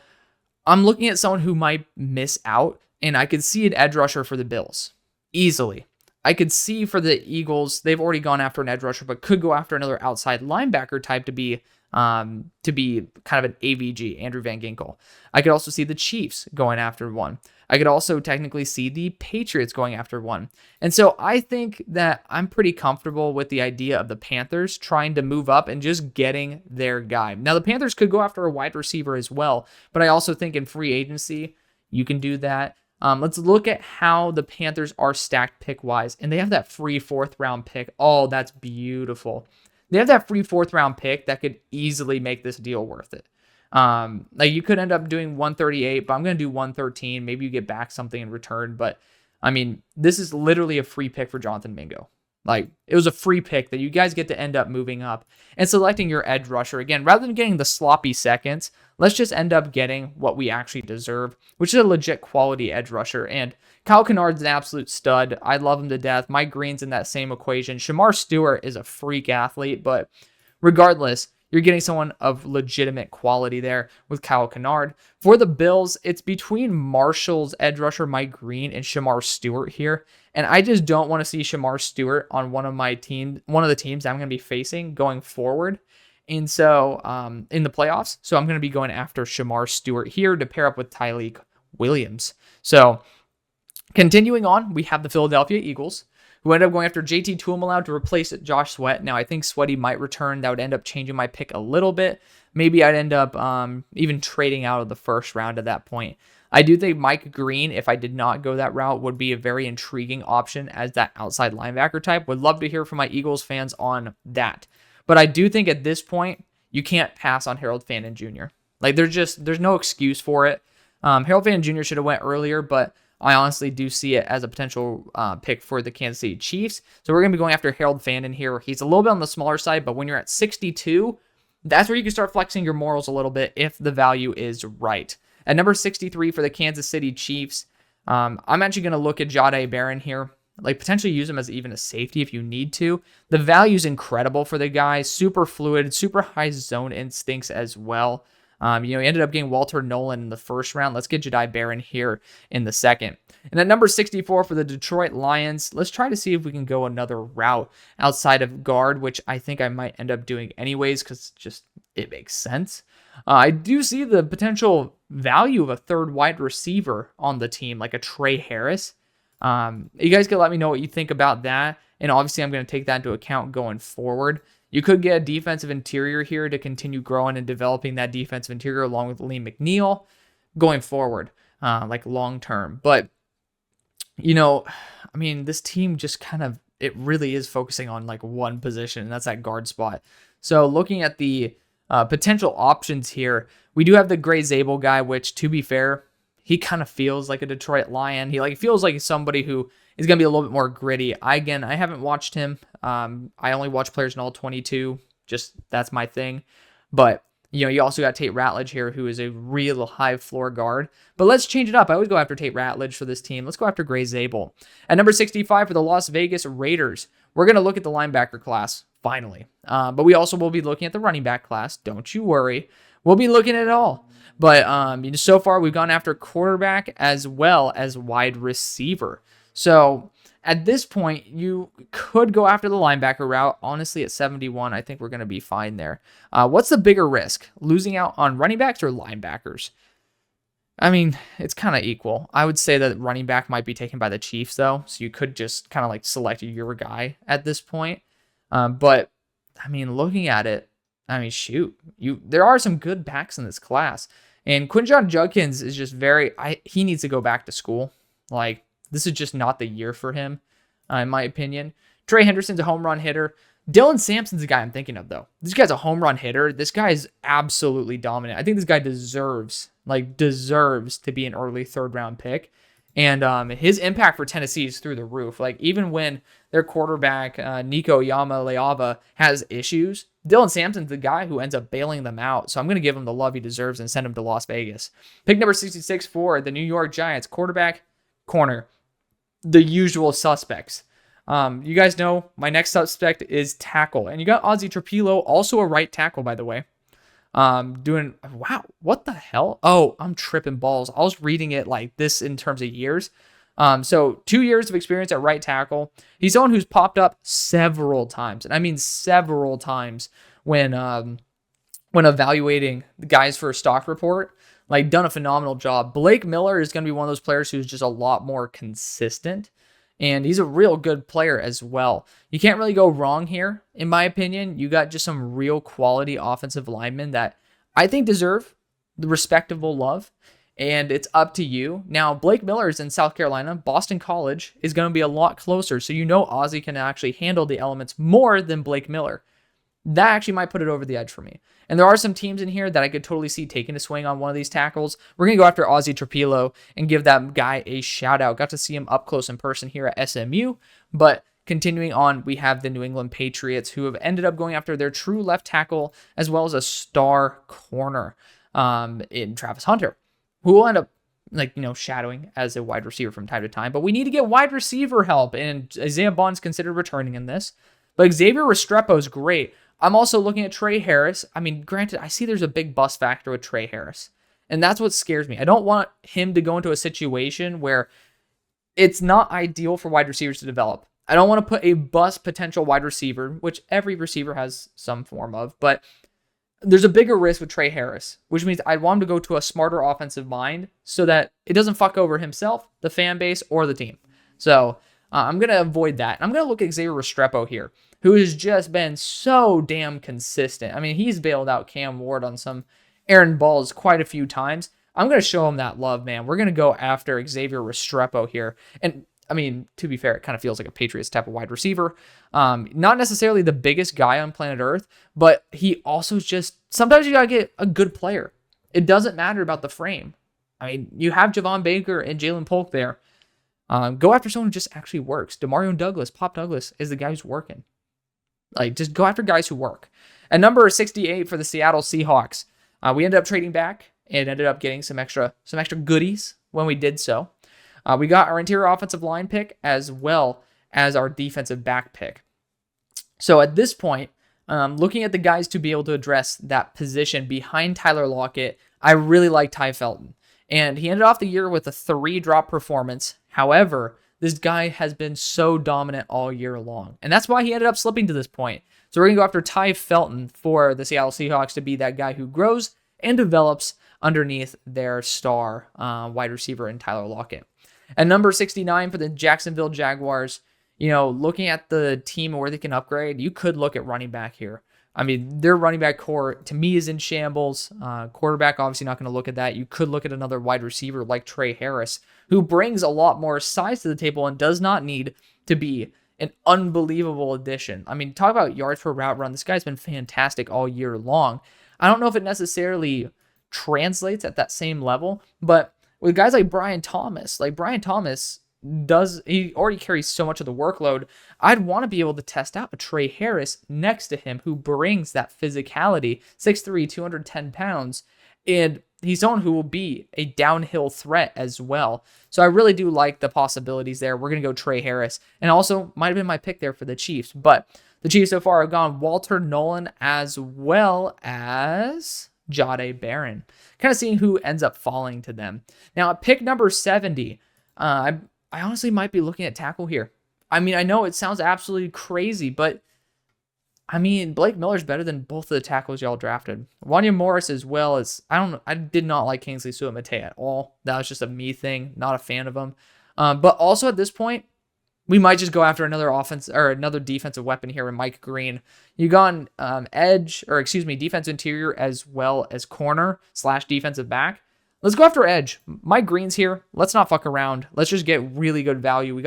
Speaker 1: I'm looking at someone who might miss out, and I could see an edge rusher for the Bills easily. I could see for the Eagles, they've already gone after an edge rusher, but could go after another outside linebacker type to be kind of an AVG, Andrew Van Ginkel. I could also see the Chiefs going after one. I could also technically see the Patriots going after one. And so I think that I'm pretty comfortable with the idea of the Panthers trying to move up and just getting their guy. Now, the Panthers could go after a wide receiver as well, but I also think in free agency, you can do that. Let's look at how the Panthers are stacked pick-wise, and they have that free 4th-round pick. Oh, that's beautiful. They have that free 4th-round pick that could easily make this deal worth it. Like, you could end up doing 138, but I'm going to do 113. Maybe you get back something in return, but I mean, this is literally a free pick for Jonathan Mingo. Like, it was a free pick that you guys get to end up moving up and selecting your edge rusher. Again, rather than getting the sloppy seconds, let's just end up getting what we actually deserve, which is a legit quality edge rusher. And Kyle Kennard's an absolute stud. I love him to death. Mike Green's in that same equation. Shedeur Sanders is a freak athlete, but regardless, you're getting someone of legitimate quality there with Kyle Kennard. For the Bills, it's between Marshall's edge rusher Mike Green and Shedeur Sanders here. And I just don't want to see Shedeur Sanders on one of the teams I'm going to be facing going forward. And so in the playoffs, so I'm going to be going after Shedeur Sanders here to pair up with Tyleik Williams. So continuing on, we have the Philadelphia Eagles, who ended up going after JT Tuimoloau to replace Josh Sweat. Now, I think Sweaty might return. That would end up changing my pick a little bit. Maybe I'd end up even trading out of the first round at that point. I do think Mike Green, if I did not go that route, would be a very intriguing option as that outside linebacker type. Would love to hear from my Eagles fans on that. But I do think at this point, you can't pass on Harold Fanden Jr. Like, there's no excuse for it. Harold Fanden Jr. should have went earlier, but I honestly do see it as a potential pick for the Kansas City Chiefs. So we're going to be going after Harold Fanden here. He's a little bit on the smaller side, but when you're at 62, that's where you can start flexing your morals a little bit if the value is right. At number 63 for the Kansas City Chiefs, I'm actually going to look at Jahdae Barron here. Like, potentially use him as even a safety if you need to. The value is incredible for the guy. Super fluid, super high zone instincts as well. He ended up getting Walter Nolan in the first round. Let's get Jahdae Barron here in the second. And at number 64 for the Detroit Lions, let's try to see if we can go another route outside of guard, which I think I might end up doing anyways because it makes sense. I do see the potential value of a third wide receiver on the team, like a Trey Harris. You guys can let me know what you think about that. And obviously, I'm going to take that into account going forward. You could get a defensive interior here to continue growing and developing that defensive interior along with Lee McNeil going forward, like long term. But, this team just it really is focusing on like one position, and that's that guard spot. So looking at the potential options here, we do have the Gray Zabel guy, which, to be fair, he kind of feels like a Detroit Lion. He feels like somebody who is going to be a little bit more gritty. I haven't watched him. I only watch players in all 22. Just that's my thing. But, you also got Tate Ratledge here, who is a real high floor guard. But let's change it up. I always go after Tate Ratledge for this team. Let's go after Gray Zabel. At number 65 for the Las Vegas Raiders, we're going to look at the linebacker class, finally. But we also will be looking at the running back class. Don't you worry. We'll be looking at it all. But so far, we've gone after quarterback as well as wide receiver. So at this point, you could go after the linebacker route. Honestly, at 71, I think we're going to be fine there. What's the bigger risk? Losing out on running backs or linebackers? I mean, it's kind of equal. I would say that running back might be taken by the Chiefs, though. So you could just kind of like select your guy at this point. But, I mean, looking at it, I mean, shoot. There are some good backs in this class. And Quinshon Judkins is just he needs to go back to school. Like, this is just not the year for him, in my opinion. Trey Henderson's a home run hitter. Dylan Sampson's the guy I'm thinking of, though. This guy's a home run hitter. This guy is absolutely dominant. I think this guy deserves to be an early third-round pick. And his impact for Tennessee is through the roof. Like, even when their quarterback, Nico Yamaleava, has issues, Dylan Sampson's the guy who ends up bailing them out. So I'm going to give him the love he deserves and send him to Las Vegas. Pick number 66 for the New York Giants, quarterback, corner. The usual suspects. You guys know my next suspect is tackle. And you got Ozzie Trapilo, also a right tackle, by the way. Wow, what the hell? Oh, I'm tripping balls. I was reading it like this in terms of years. So 2 years of experience at right tackle. He's someone who's popped up several times, and I mean several times when evaluating the guys for a stock report. Like, done a phenomenal job. Blake Miller is going to be one of those players who's just a lot more consistent, and he's a real good player as well. You can't really go wrong here, in my opinion. You got just some real quality offensive linemen that I think deserve the respectable love, and it's up to you. Now, Blake Miller is in South Carolina. Boston College is going to be a lot closer, so you know Ozzie can actually handle the elements more than Blake Miller. That actually might put it over the edge for me. And there are some teams in here that I could totally see taking a swing on one of these tackles. We're going to go after Ozzie Trapilo and give that guy a shout out. Got to see him up close in person here at SMU. But continuing on, we have the New England Patriots, who have ended up going after their true left tackle as well as a star corner in Travis Hunter, who will end up shadowing as a wide receiver from time to time. But we need to get wide receiver help, and Isaiah Bond's considered returning in this. But Xavier Restrepo is great. I'm also looking at Trey Harris. I mean, granted, I see there's a big bust factor with Trey Harris, and that's what scares me. I don't want him to go into a situation where it's not ideal for wide receivers to develop. I don't want to put a bust potential wide receiver, which every receiver has some form of, but there's a bigger risk with Trey Harris, which means I want him to go to a smarter offensive mind so that it doesn't fuck over himself, the fan base, or the team. So I'm going to avoid that. I'm going to look at Xavier Restrepo here, who has just been so damn consistent. I mean, he's bailed out Cam Ward on some errant balls quite a few times. I'm going to show him that love, man. We're going to go after Xavier Restrepo here. And, I mean, to be fair, it kind of feels like a Patriots type of wide receiver. Not necessarily the biggest guy on planet Earth, but he also just, sometimes you got to get a good player. It doesn't matter about the frame. I mean, you have Javon Baker and Jalen Polk there. Go after someone who just actually works. DeMario Douglas, Pop Douglas, is the guy who's working. Like, just go after guys who work. At number 68 for the Seattle Seahawks, we ended up trading back and ended up getting some extra goodies when we did so. We got our interior offensive line pick as well as our defensive back pick. So at this point, looking at the guys to be able to address that position behind Tyler Lockett, I really like Ty Felton. And he ended off the year with a 3-drop performance. However, this guy has been so dominant all year long. And that's why he ended up slipping to this point. So we're going to go after Ty Felton for the Seattle Seahawks to be that guy who grows and develops underneath their star wide receiver in Tyler Lockett. At number 69 for the Jacksonville Jaguars, looking at the team and where they can upgrade, you could look at running back here. I mean, their running back core, to me, is in shambles. Quarterback, obviously not going to look at that. You could look at another wide receiver like Trey Harris, who brings a lot more size to the table and does not need to be an unbelievable addition. I mean, talk about yards per route run. This guy's been fantastic all year long. I don't know if it necessarily translates at that same level, but with guys like Brian Thomas, he already carries so much of the workload. I'd want to be able to test out a Trey Harris next to him who brings that physicality, 6'3", 210 pounds, and he's someone who will be a downhill threat as well. So I really do like the possibilities there. We're going to go Trey Harris, and also might have been my pick there for the Chiefs, but the Chiefs so far have gone Walter Nolan as well as Jahdae Barron. Kind of seeing who ends up falling to them. Now at pick number 70, I honestly might be looking at tackle here. I mean, I know it sounds absolutely crazy, but I mean, Blake Miller's better than both of the tackles y'all drafted. Wanya Morris as well as, I did not like Kingsley Suamate at all. That was just a me thing. Not a fan of him. But also at this point, we might just go after another offense or another defensive weapon here with Mike Green. You gone defensive interior as well as corner / defensive back. Let's go after edge. Mike Green's here. Let's not fuck around. Let's just get really good value. We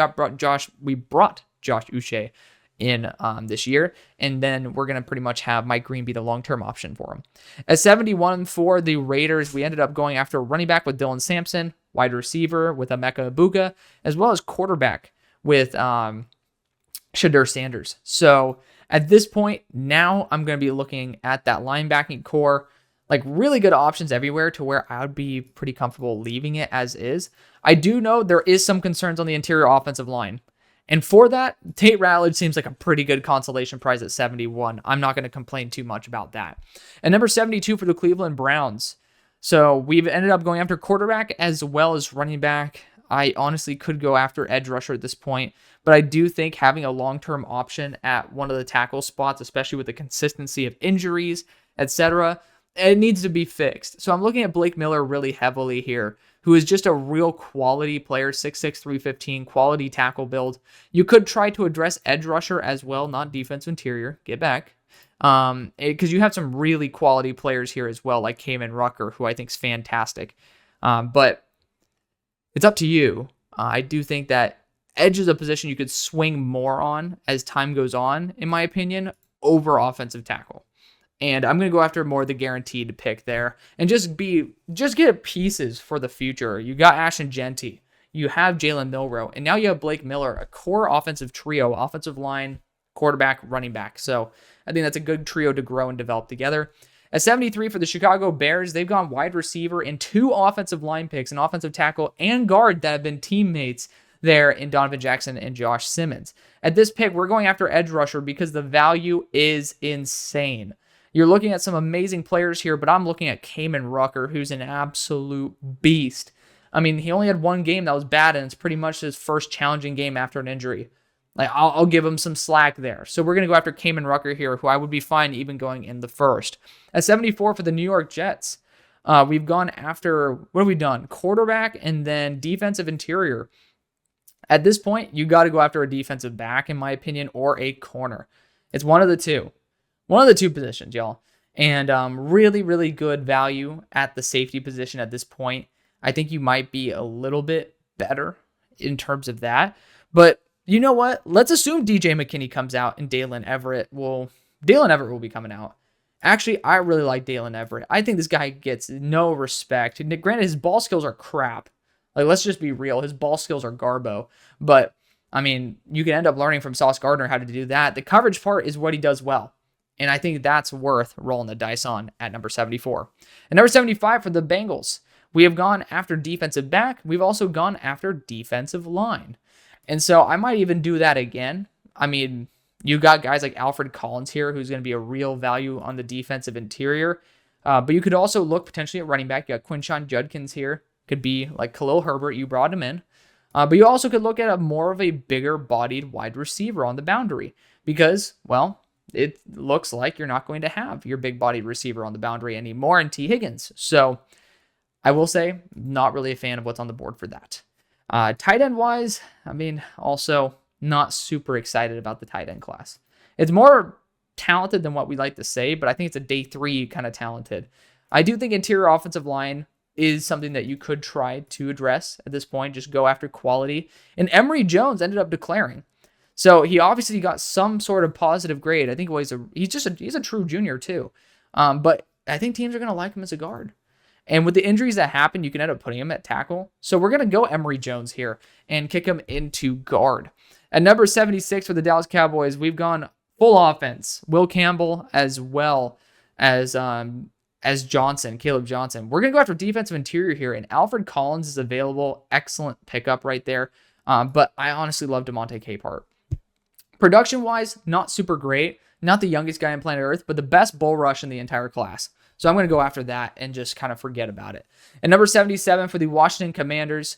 Speaker 1: brought Josh Uche in this year, and then we're going to pretty much have Mike Green be the long-term option for him. At 71 for the Raiders, we ended up going after running back with Dylan Sampson, wide receiver with Emeka Ibuka, as well as quarterback with Shedeur Sanders. So at this point, now I'm going to be looking at that linebacking core, like really good options everywhere to where I would be pretty comfortable leaving it as is. I do know there is some concerns on the interior offensive line. And for that, Tate Ratledge seems like a pretty good consolation prize at 71. I'm not going to complain too much about that. And number 72 for the Cleveland Browns. So we've ended up going after quarterback as well as running back. I honestly could go after edge rusher at this point, but I do think having a long-term option at one of the tackle spots, especially with the consistency of injuries, etc., it needs to be fixed. So I'm looking at Blake Miller really heavily here, who is just a real quality player, 6'6", 315, quality tackle build. You could try to address edge rusher as well, not defensive interior. Get back. Because you have some really quality players here as well, like Kamen Rucker, who I think is fantastic. But it's up to you. I do think that edge is a position you could swing more on as time goes on, in my opinion, over offensive tackle. And I'm going to go after more of the guaranteed pick there and just get pieces for the future. You got Ashton Genty, you have Jalen Milroe, and now you have Blake Miller, a core offensive trio, offensive line, quarterback, running back. So I think that's a good trio to grow and develop together. At 73 for the Chicago Bears, they've gone wide receiver and 2 offensive line picks, an offensive tackle and guard that have been teammates there in Donovan Jackson and Josh Simmons. At this pick, we're going after edge rusher because the value is insane. You're looking at some amazing players here, but I'm looking at Kamen Rucker, who's an absolute beast. I mean, he only had one game that was bad, and it's pretty much his first challenging game after an injury. Like, I'll give him some slack there. So we're going to go after Kamen Rucker here, who I would be fine even going in the first. At 74 for the New York Jets, we've gone after, what have we done? Quarterback and then defensive interior. At this point, you got to go after a defensive back, in my opinion, or a corner. It's one of the two. One of the two positions, y'all. And really, really good value at the safety position at this point. I think you might be a little bit better in terms of that. But you know what? Let's assume DJ McKinney comes out and Dalen Everett will be coming out. Actually, I really like Dalen Everett. I think this guy gets no respect. Granted, his ball skills are crap. Like, let's just be real. His ball skills are garbo. But, I mean, you can end up learning from Sauce Gardner how to do that. The coverage part is what he does well. And I think that's worth rolling the dice on at number 74. And number 75 for the Bengals, we have gone after defensive back. We've also gone after defensive line. And so I might even do that again. I mean, you got guys like Alfred Collins here, who's going to be a real value on the defensive interior. But you could also look potentially at running back. You got Quinshon Judkins here. Could be like Khalil Herbert. You brought him in. But you also could look at a more of a bigger-bodied wide receiver on the boundary. Because, well, it looks like you're not going to have your big-bodied receiver on the boundary anymore in T. Higgins. So I will say, not really a fan of what's on the board for that. Tight end-wise, I mean, also not super excited about the tight end class. It's more talented than what we like to say, but I think it's a day 3 kind of talented. I do think interior offensive line is something that you could try to address at this point. Just go after quality. And Emory Jones ended up declaring. So he obviously got some sort of positive grade. I think he's a true junior too. But I think teams are going to like him as a guard. And with the injuries that happened, you can end up putting him at tackle. So we're going to go Emory Jones here and kick him into guard. At number 76 for the Dallas Cowboys, we've gone full offense. Will Campbell as well as Johnson, Caleb Johnson. We're going to go after defensive interior here, and Alfred Collins is available. Excellent pickup right there. But I honestly love DeMonte Capehart. Production-wise, not super great. Not the youngest guy on planet Earth, but the best bull rush in the entire class. So I'm going to go after that and just kind of forget about it. At number 77 for the Washington Commanders,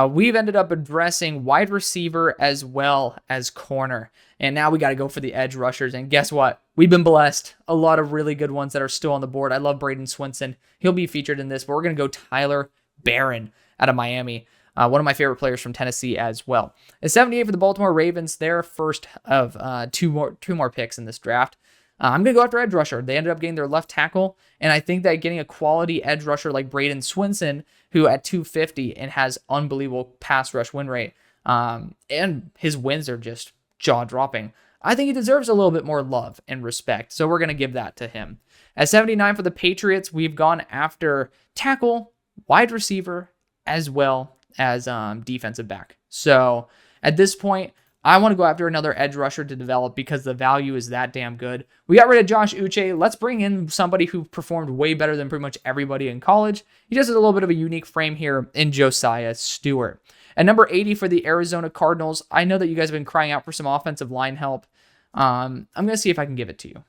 Speaker 1: we've ended up addressing wide receiver as well as corner. And now we got to go for the edge rushers. And guess what? We've been blessed. A lot of really good ones that are still on the board. I love Braden Swinson. He'll be featured in this, but we're going to go Tyler Barron out of Miami. One of my favorite players from Tennessee as well. At 78 for the Baltimore Ravens, they're first of two more picks in this draft. I'm going to go after edge rusher. They ended up getting their left tackle, and I think that getting a quality edge rusher like Braden Swinson, who at 250 and has unbelievable pass rush win rate, and his wins are just jaw-dropping, I think he deserves a little bit more love and respect, so we're going to give that to him. At 79 for the Patriots, we've gone after tackle, wide receiver, as well as defensive back. So at this point, I want to go after another edge rusher to develop because the value is that damn good. We got rid of Josh Uche. Let's bring in somebody who performed way better than pretty much everybody in college. He just has a little bit of a unique frame here in Josiah Stewart. At number 80 for the Arizona Cardinals, I know that you guys have been crying out for some offensive line help. I'm going to see if I can give it to you.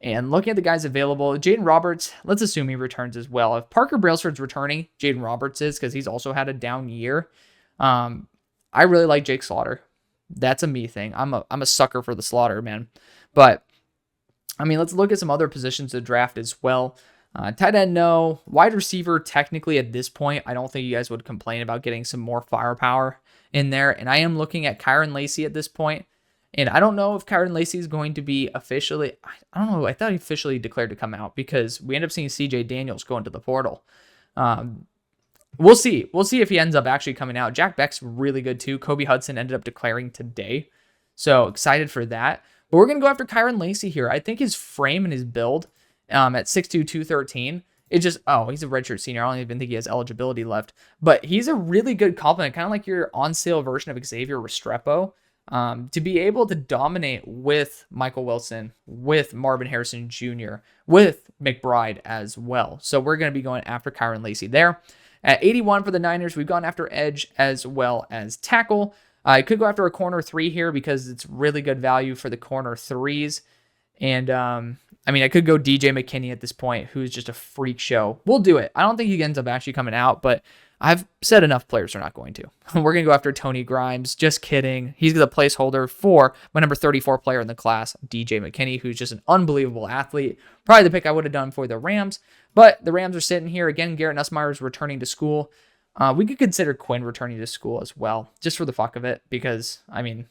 Speaker 1: And looking at the guys available, Jaden Roberts, let's assume he returns as well. If Parker Brailsford's returning, Jaden Roberts is, because he's also had a down year. I really like Jake Slaughter. That's a me thing. I'm a sucker for the Slaughter, man. But, I mean, let's look at some other positions to draft as well. Tight end, no. Wide receiver, technically at this point, I don't think you guys would complain about getting some more firepower in there. And I am looking at Kyron Lacy at this point. And I don't know if Kyron Lacy is going to be officially, I don't know, I thought he officially declared to come out because we end up seeing CJ Daniels go into the portal. We'll see. We'll see if he ends up actually coming out. Jack Beck's really good too. Kobe Hudson ended up declaring today. So excited for that. But we're going to go after Kyron Lacy here. I think his frame and his build at 6'2", 213, it just, he's a redshirt senior. I don't even think he has eligibility left. But he's a really good complement, kind of like your on-sale version of Xavier Restrepo. To be able to dominate with Michael Wilson, with Marvin Harrison Jr., with McBride as well. So we're going to be going after Kyron Lacy there. At 81 for the Niners, we've gone after edge as well as tackle. I could go after a corner 3 here because it's really good value for the corner 3s. And, I mean, I could go DJ McKinney at this point, who's just a freak show. We'll do it. I don't think he ends up actually coming out, but I've said enough players are not going to. We're going to go after Tony Grimes. Just kidding. He's the placeholder for my number 34 player in the class, DJ McKinney, who's just an unbelievable athlete. Probably the pick I would have done for the Rams, but the Rams are sitting here. Again, Garrett Nussmeier is returning to school. We could consider Quinn returning to school as well, just for the fuck of it, because, I mean,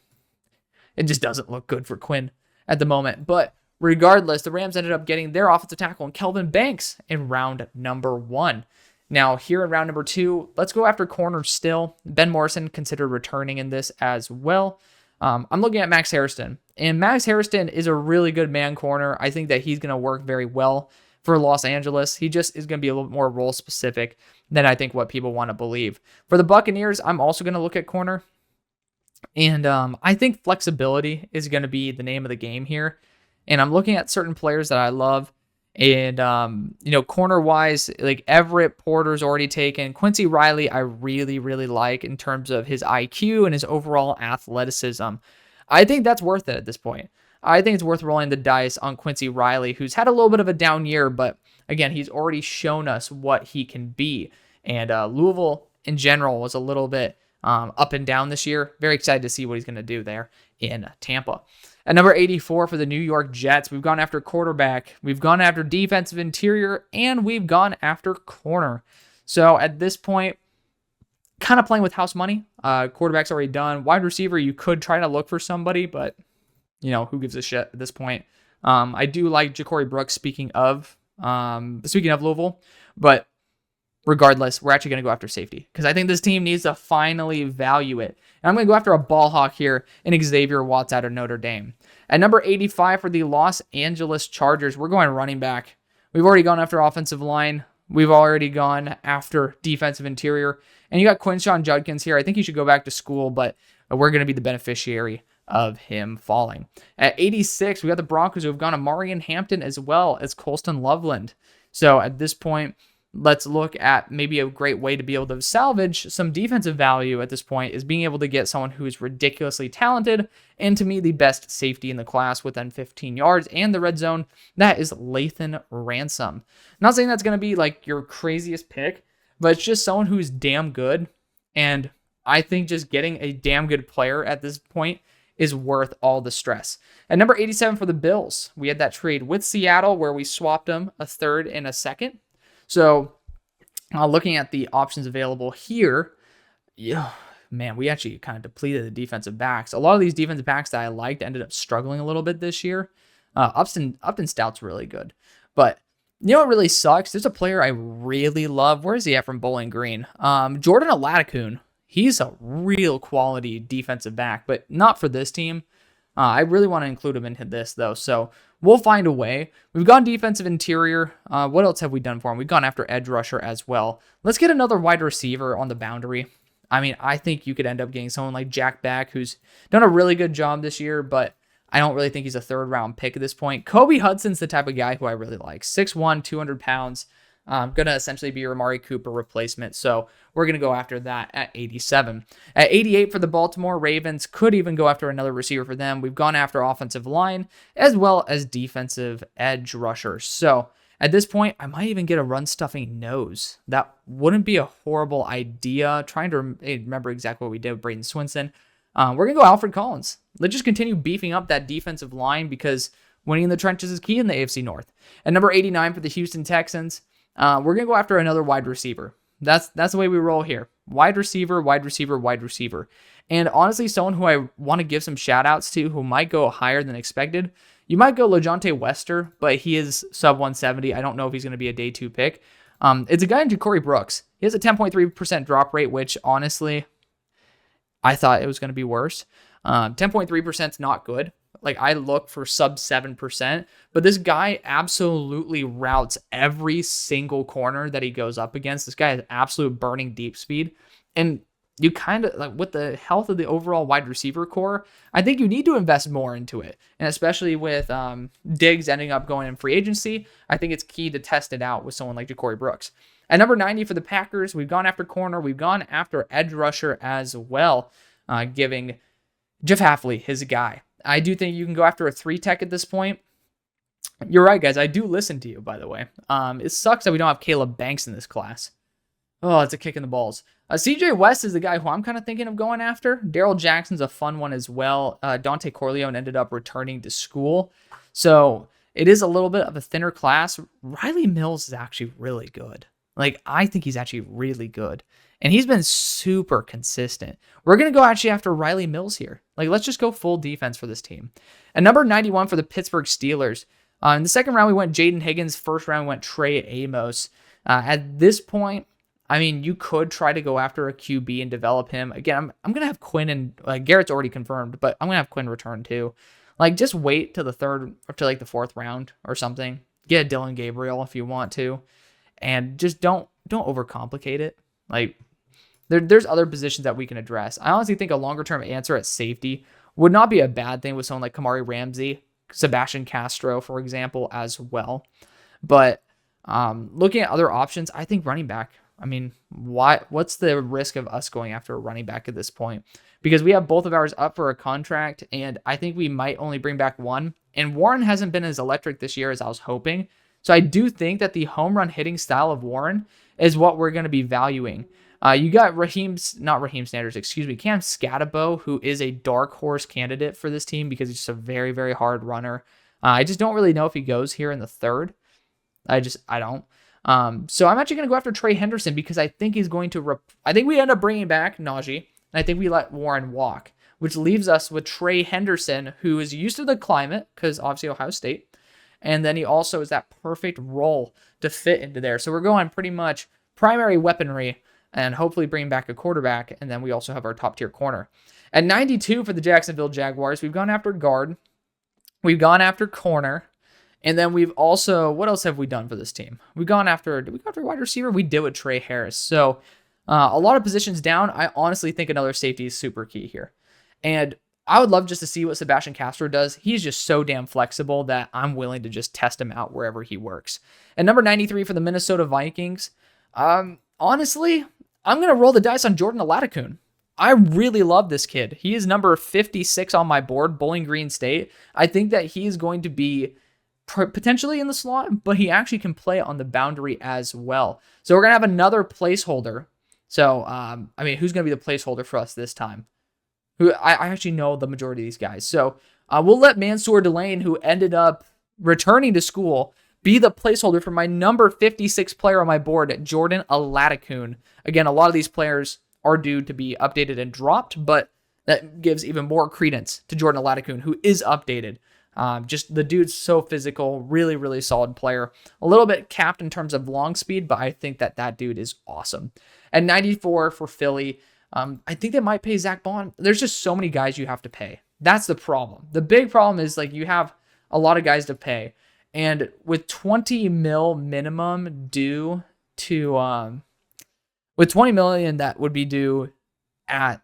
Speaker 1: it just doesn't look good for Quinn at the moment. But regardless, the Rams ended up getting their offensive tackle and Kelvin Banks in round number 1. Now, here in round number 2, let's go after corner still. Ben Morrison considered returning in this as well. I'm looking at Max Hairston, and Max Hairston is a really good man corner. I think that he's going to work very well for Los Angeles. He just is going to be a little more role specific than I think what people want to believe. For the Buccaneers, I'm also going to look at corner, and I think flexibility is going to be the name of the game here. And I'm looking at certain players that I love. And, corner-wise, like Everett Porter's already taken. Quincy Riley, I really, really like in terms of his IQ and his overall athleticism. I think that's worth it at this point. I think it's worth rolling the dice on Quincy Riley, who's had a little bit of a down year, but again, he's already shown us what he can be. And Louisville, in general, was a little bit up and down this year. Very excited to see what he's going to do there in Tampa. At number 84 for the New York Jets, we've gone after quarterback, we've gone after defensive interior, and we've gone after corner. So at this point, kind of playing with house money. Quarterback's already done. Wide receiver, you could try to look for somebody, but, who gives a shit at this point? I do like Ja'Cory Brooks, speaking of Louisville, but regardless, we're actually going to go after safety because I think this team needs to finally value it. And I'm going to go after a ball hawk here in Xavier Watts out of Notre Dame. At number 85 for the Los Angeles Chargers, we're going running back. We've already gone after offensive line. We've already gone after defensive interior. And you got Quinshawn Judkins here. I think he should go back to school, but we're going to be the beneficiary of him falling. At 86, we got the Broncos who have gone to Marion Hampton as well as Colston Loveland. So at this point, let's look at maybe a great way to be able to salvage some defensive value at this point is being able to get someone who is ridiculously talented and to me the best safety in the class within 15 yards and the red zone. That is Lathan Ransom. Not saying that's going to be like your craziest pick, but it's just someone who's damn good. And I think just getting a damn good player at this point is worth all the stress. At number 87 for the Bills, we had that trade with Seattle where we swapped them a third and a second. So looking at the options available here, yeah, man, we actually kind of depleted the defensive backs. A lot of these defensive backs that I liked ended up struggling a little bit this year. Upton Stout's really good. But you know what really sucks? There's a player I really love. Where is he at from Bowling Green? Jordan Aladakun. He's a real quality defensive back, but not for this team. I really want to include him into this, though, so we'll find a way. We've gone defensive interior. What else have we done for him? We've gone after edge rusher as well. Let's get another wide receiver on the boundary. I mean, I think you could end up getting someone like Jack Beck, who's done a really good job this year, but I don't really think he's a third-round pick at this point. Kobe Hudson's the type of guy who I really like. 6'1", 200 pounds. Going to essentially be your Amari Cooper replacement. So we're going to go after that at 87. At 88 for the Baltimore Ravens, could even go after another receiver for them. We've gone after offensive line as well as defensive edge rushers. So at this point, I might even get a run-stuffing nose. That wouldn't be a horrible idea. Trying to remember exactly what we did with Braden Swinson. We're going to go Alfred Collins. Let's just continue beefing up that defensive line because winning in the trenches is key in the AFC North. At number 89 for the Houston Texans, we're going to go after another wide receiver. That's the way we roll here. Wide receiver, wide receiver, wide receiver. And honestly, someone who I want to give some shout outs to who might go higher than expected. You might go LeJohntay Wester, but he is sub 170. I don't know if he's going to be a day 2 pick. It's a guy in Ja'Cory Brooks. He has a 10.3% drop rate, which honestly, I thought it was going to be worse. 10.3% is not good. Like, I look for sub 7%, but this guy absolutely routes every single corner that he goes up against. This guy has absolute burning deep speed. And you kind of, like, with the health of the overall wide receiver core, I think you need to invest more into it. And especially with Diggs ending up going in free agency, I think it's key to test it out with someone like Ja'Cory Brooks. At number 90 for the Packers, we've gone after corner. We've gone after edge rusher as well, giving Jeff Hafley his guy. I do think you can go after a 3-tech at this point. You're right, guys. I do listen to you, by the way. It sucks that we don't have Caleb Banks in this class. Oh, it's a kick in the balls. CJ West is the guy who I'm kind of thinking of going after. Daryl Jackson's a fun one as well. Dante Corleone ended up returning to school. So it is a little bit of a thinner class. Riley Mills is actually really good. Like, I think he's actually really good. And he's been super consistent. We're going to go actually after Riley Mills here. Like, let's just go full defense for this team. At number 91 for the Pittsburgh Steelers. In the second round, we went Jaden Higgins. First round, we went Trey Amos. At this point, I mean, you could try to go after a QB and develop him. Again, I'm going to have Quinn and Garrett's already confirmed, but I'm going to have Quinn return too. Like, just wait to the third or to like the fourth round or something. Get a Dylan Gabriel if you want to. And just don't overcomplicate it. Like, there's other positions that we can address. I honestly think a longer-term answer at safety would not be a bad thing with someone like Kamari Ramsey, Sebastian Castro, for example, as well. But looking at other options, I think running back. I mean, what's the risk of us going after a running back at this point? Because we have both of ours up for a contract, and I think we might only bring back one. And Warren hasn't been as electric this year as I was hoping. So I do think that the home run hitting style of Warren is what we're going to be valuing. You got Cam Scatabo, who is a dark horse candidate for this team because he's just a very, very hard runner. I just don't really know if he goes here in the third. I don't. So I'm actually going to go after Trey Henderson because I think he's going to, I think we end up bringing back Najee, and I think we let Warren walk, which leaves us with Trey Henderson, who is used to the climate because obviously Ohio State. And then he also is that perfect role to fit into there. So we're going pretty much primary weaponry and hopefully bring back a quarterback. And then we also have our top tier corner. At 92 for the Jacksonville Jaguars, we've gone after guard. We've gone after corner. And then we've also, what else have we done for this team? Did we go after wide receiver? We did with Trey Harris. So a lot of positions down. I honestly think another safety is super key here. And I would love just to see what Sebastian Castro does. He's just so damn flexible that I'm willing to just test him out wherever he works. At number 93 for the Minnesota Vikings, honestly, I'm going to roll the dice on Jordan Aladakun. I really love this kid. He is number 56 on my board, Bowling Green State. I think that he is going to be potentially in the slot, but he actually can play on the boundary as well. So we're going to have another placeholder. So, I mean, who's going to be the placeholder for us this time? Who I actually know the majority of these guys. So, we'll let Mansour Delane, who ended up returning to school, be the placeholder for my number 56 player on my board, Jordan Aladakun. Again, a lot of these players are due to be updated and dropped, but that gives even more credence to Jordan Aladakun, who is updated. Just the dude's so physical, really, really solid player. A little bit capped in terms of long speed, but I think that dude is awesome. At 94 for Philly, I think they might pay Zach Bond. There's just so many guys you have to pay. That's the problem. The big problem is like you have a lot of guys to pay. And with 20 mil minimum due to, with 20 million that would be due at,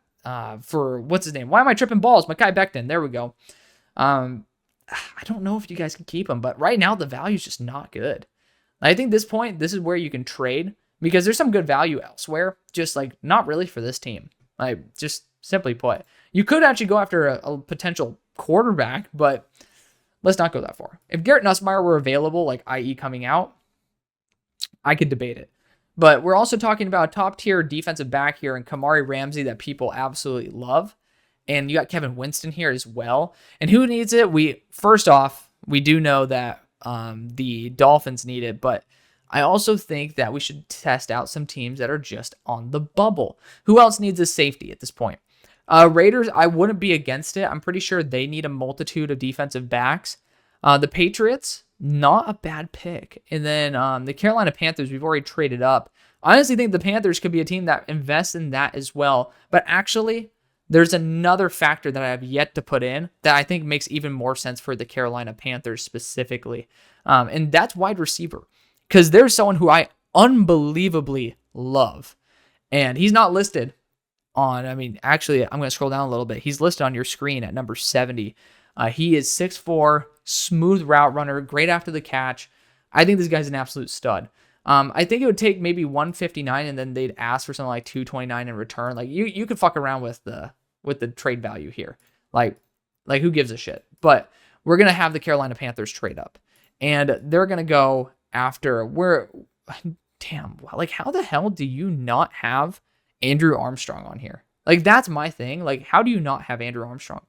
Speaker 1: for what's his name? Why am I tripping balls? Mekhi Becton. There we go. I don't know if you guys can keep him, but right now the value is just not good. I think this point, this is where you can trade because there's some good value elsewhere. Just like not really for this team. Like just simply put, you could actually go after a potential quarterback, but let's not go that far. If Garrett Nussmeier were available, like i.e. coming out, I could debate it. But we're also talking about a top-tier defensive back here in Kamari Ramsey that people absolutely love. And you got Kevin Winston here as well. And who needs it? First off, we do know that the Dolphins need it, but I also think that we should test out some teams that are just on the bubble. Who else needs a safety at this point? Raiders, I wouldn't be against it. I'm pretty sure they need a multitude of defensive backs. The Patriots, not a bad pick. And then the Carolina Panthers, we've already traded up. I honestly think the Panthers could be a team that invests in that as well. But actually, there's another factor that I have yet to put in that I think makes even more sense for the Carolina Panthers specifically. And that's wide receiver. Because there's someone who I unbelievably love. And he's not listed on, actually, I'm going to scroll down a little bit. He's listed on your screen at number 70. He is 6'4", smooth route runner, great after the catch. I think this guy's an absolute stud. I think it would take maybe 159 and then they'd ask for something like 229 in return. Like you could fuck around with the trade value here. Like who gives a shit? But we're going to have the Carolina Panthers trade up. And they're going to go after how the hell do you not have Andrew Armstrong on here? Like, that's my thing. Like, how do you not have Andrew Armstrong?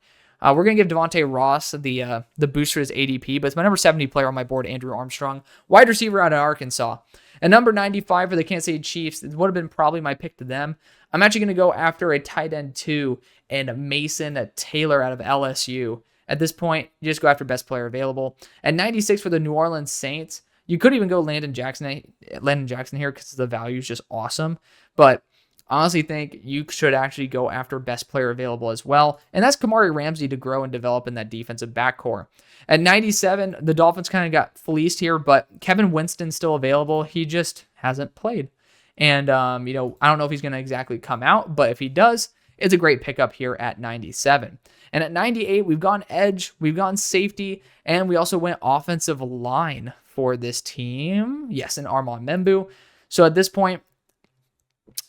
Speaker 1: We're going to give Devontae Ross the boost for his ADP, but it's my number 70 player on my board, Andrew Armstrong, wide receiver out of Arkansas. And number 95 for the Kansas City Chiefs, it would have been probably my pick to them. I'm actually going to go after a tight end 2 and Mason Taylor out of LSU. At this point, you just go after best player available. At 96 for the New Orleans Saints, you could even go Landon Jackson here because the value is just awesome. But I honestly think you should actually go after best player available as well. And that's Kamari Ramsey to grow and develop in that defensive backcourt. At 97, the Dolphins kind of got fleeced here, but Kevin Winston's still available. He just hasn't played. And, I don't know if he's going to exactly come out, but if he does, it's a great pickup here at 97. And at 98, we've gone edge, we've gone safety, and we also went offensive line for this team. Yes, and Armand Membu. So at this point,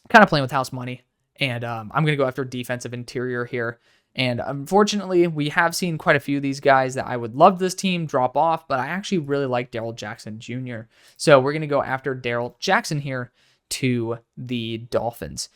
Speaker 1: kind of playing with house money, and I'm going to go after defensive interior here. And unfortunately, we have seen quite a few of these guys that I would love this team drop off, but I actually really like Darrell Jackson Jr. So we're going to go after Darrell Jackson here to the Dolphins,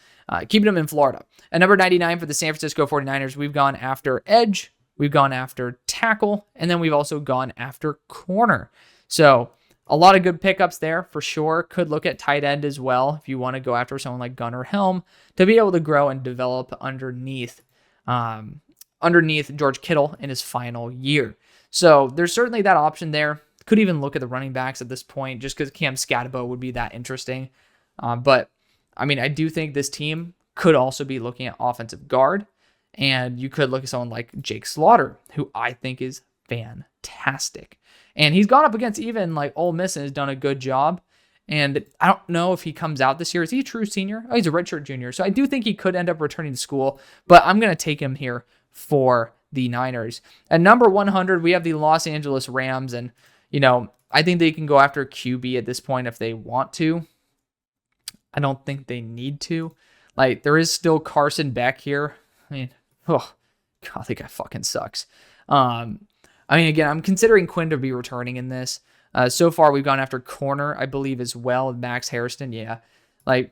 Speaker 1: keeping them in Florida. At number 99 for the San Francisco 49ers, we've gone after edge, we've gone after tackle, and then we've also gone after corner. So a lot of good pickups there for sure. Could look at tight end as well if you want to go after someone like Gunnar Helm to be able to grow and develop underneath George Kittle in his final year. So there's certainly that option there. Could even look at the running backs at this point just because Cam Scatabo would be that interesting. But I do think this team could also be looking at offensive guard, and you could look at someone like Jake Slaughter, who I think is fantastic. And he's gone up against even like Ole Miss and has done a good job. And I don't know if he comes out this year. Is he a true senior? Oh, he's a redshirt junior. So I do think he could end up returning to school, but I'm going to take him here for the Niners. At number 100, we have the Los Angeles Rams. And, I think they can go after QB at this point if they want to. I don't think they need to. Like, there is still Carson Beck here. God, that guy fucking sucks. Again, I'm considering Quinn to be returning in this. So far, we've gone after corner, I believe, as well. Max Harrison, yeah. Like,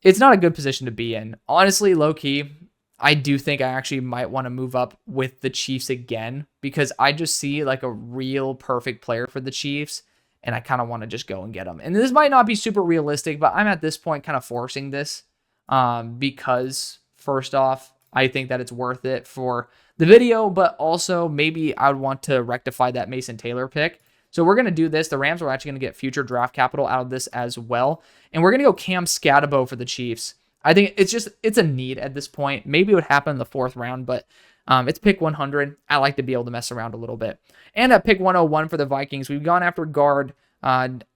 Speaker 1: it's not a good position to be in. Honestly, low key, I do think I actually might want to move up with the Chiefs again because I just see like a real perfect player for the Chiefs and I kind of want to just go and get them. And this might not be super realistic, but I'm at this point kind of forcing this because first off, I think that it's worth it for the video, but also maybe I would want to rectify that Mason Taylor pick. So we're going to do this. The Rams are actually going to get future draft capital out of this as well. And we're going to go Cam Scatabo for the Chiefs. I think it's a need at this point. Maybe it would happen in the 4th round, but it's pick 100. I like to be able to mess around a little bit. And at pick 101 for the Vikings, we've gone after guard.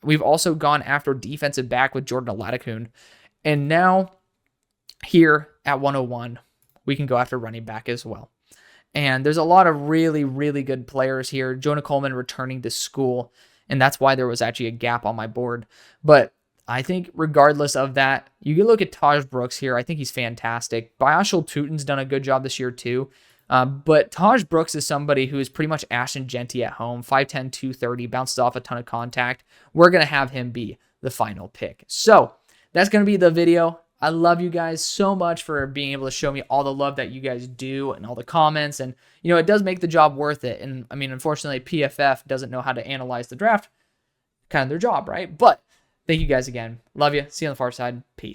Speaker 1: We've also gone after defensive back with Jordan Aladakun. And now here at 101, we can go after running back as well. And there's a lot of really, really good players here. Jonah Coleman returning to school, and that's why there was actually a gap on my board. But I think regardless of that, you can look at Taj Brooks here. I think he's fantastic. Biashul Tutin's done a good job this year too. But Taj Brooks is somebody who is pretty much Ashton Genty at home. 5'10", 230, bounces off a ton of contact. We're going to have him be the final pick. So that's going to be the video. I love you guys so much for being able to show me all the love that you guys do and all the comments. And, you know, it does make the job worth it. And, I mean, unfortunately, PFF doesn't know how to analyze the draft. Kind of their job, right? But thank you guys again. Love you. See you on the far side. Peace.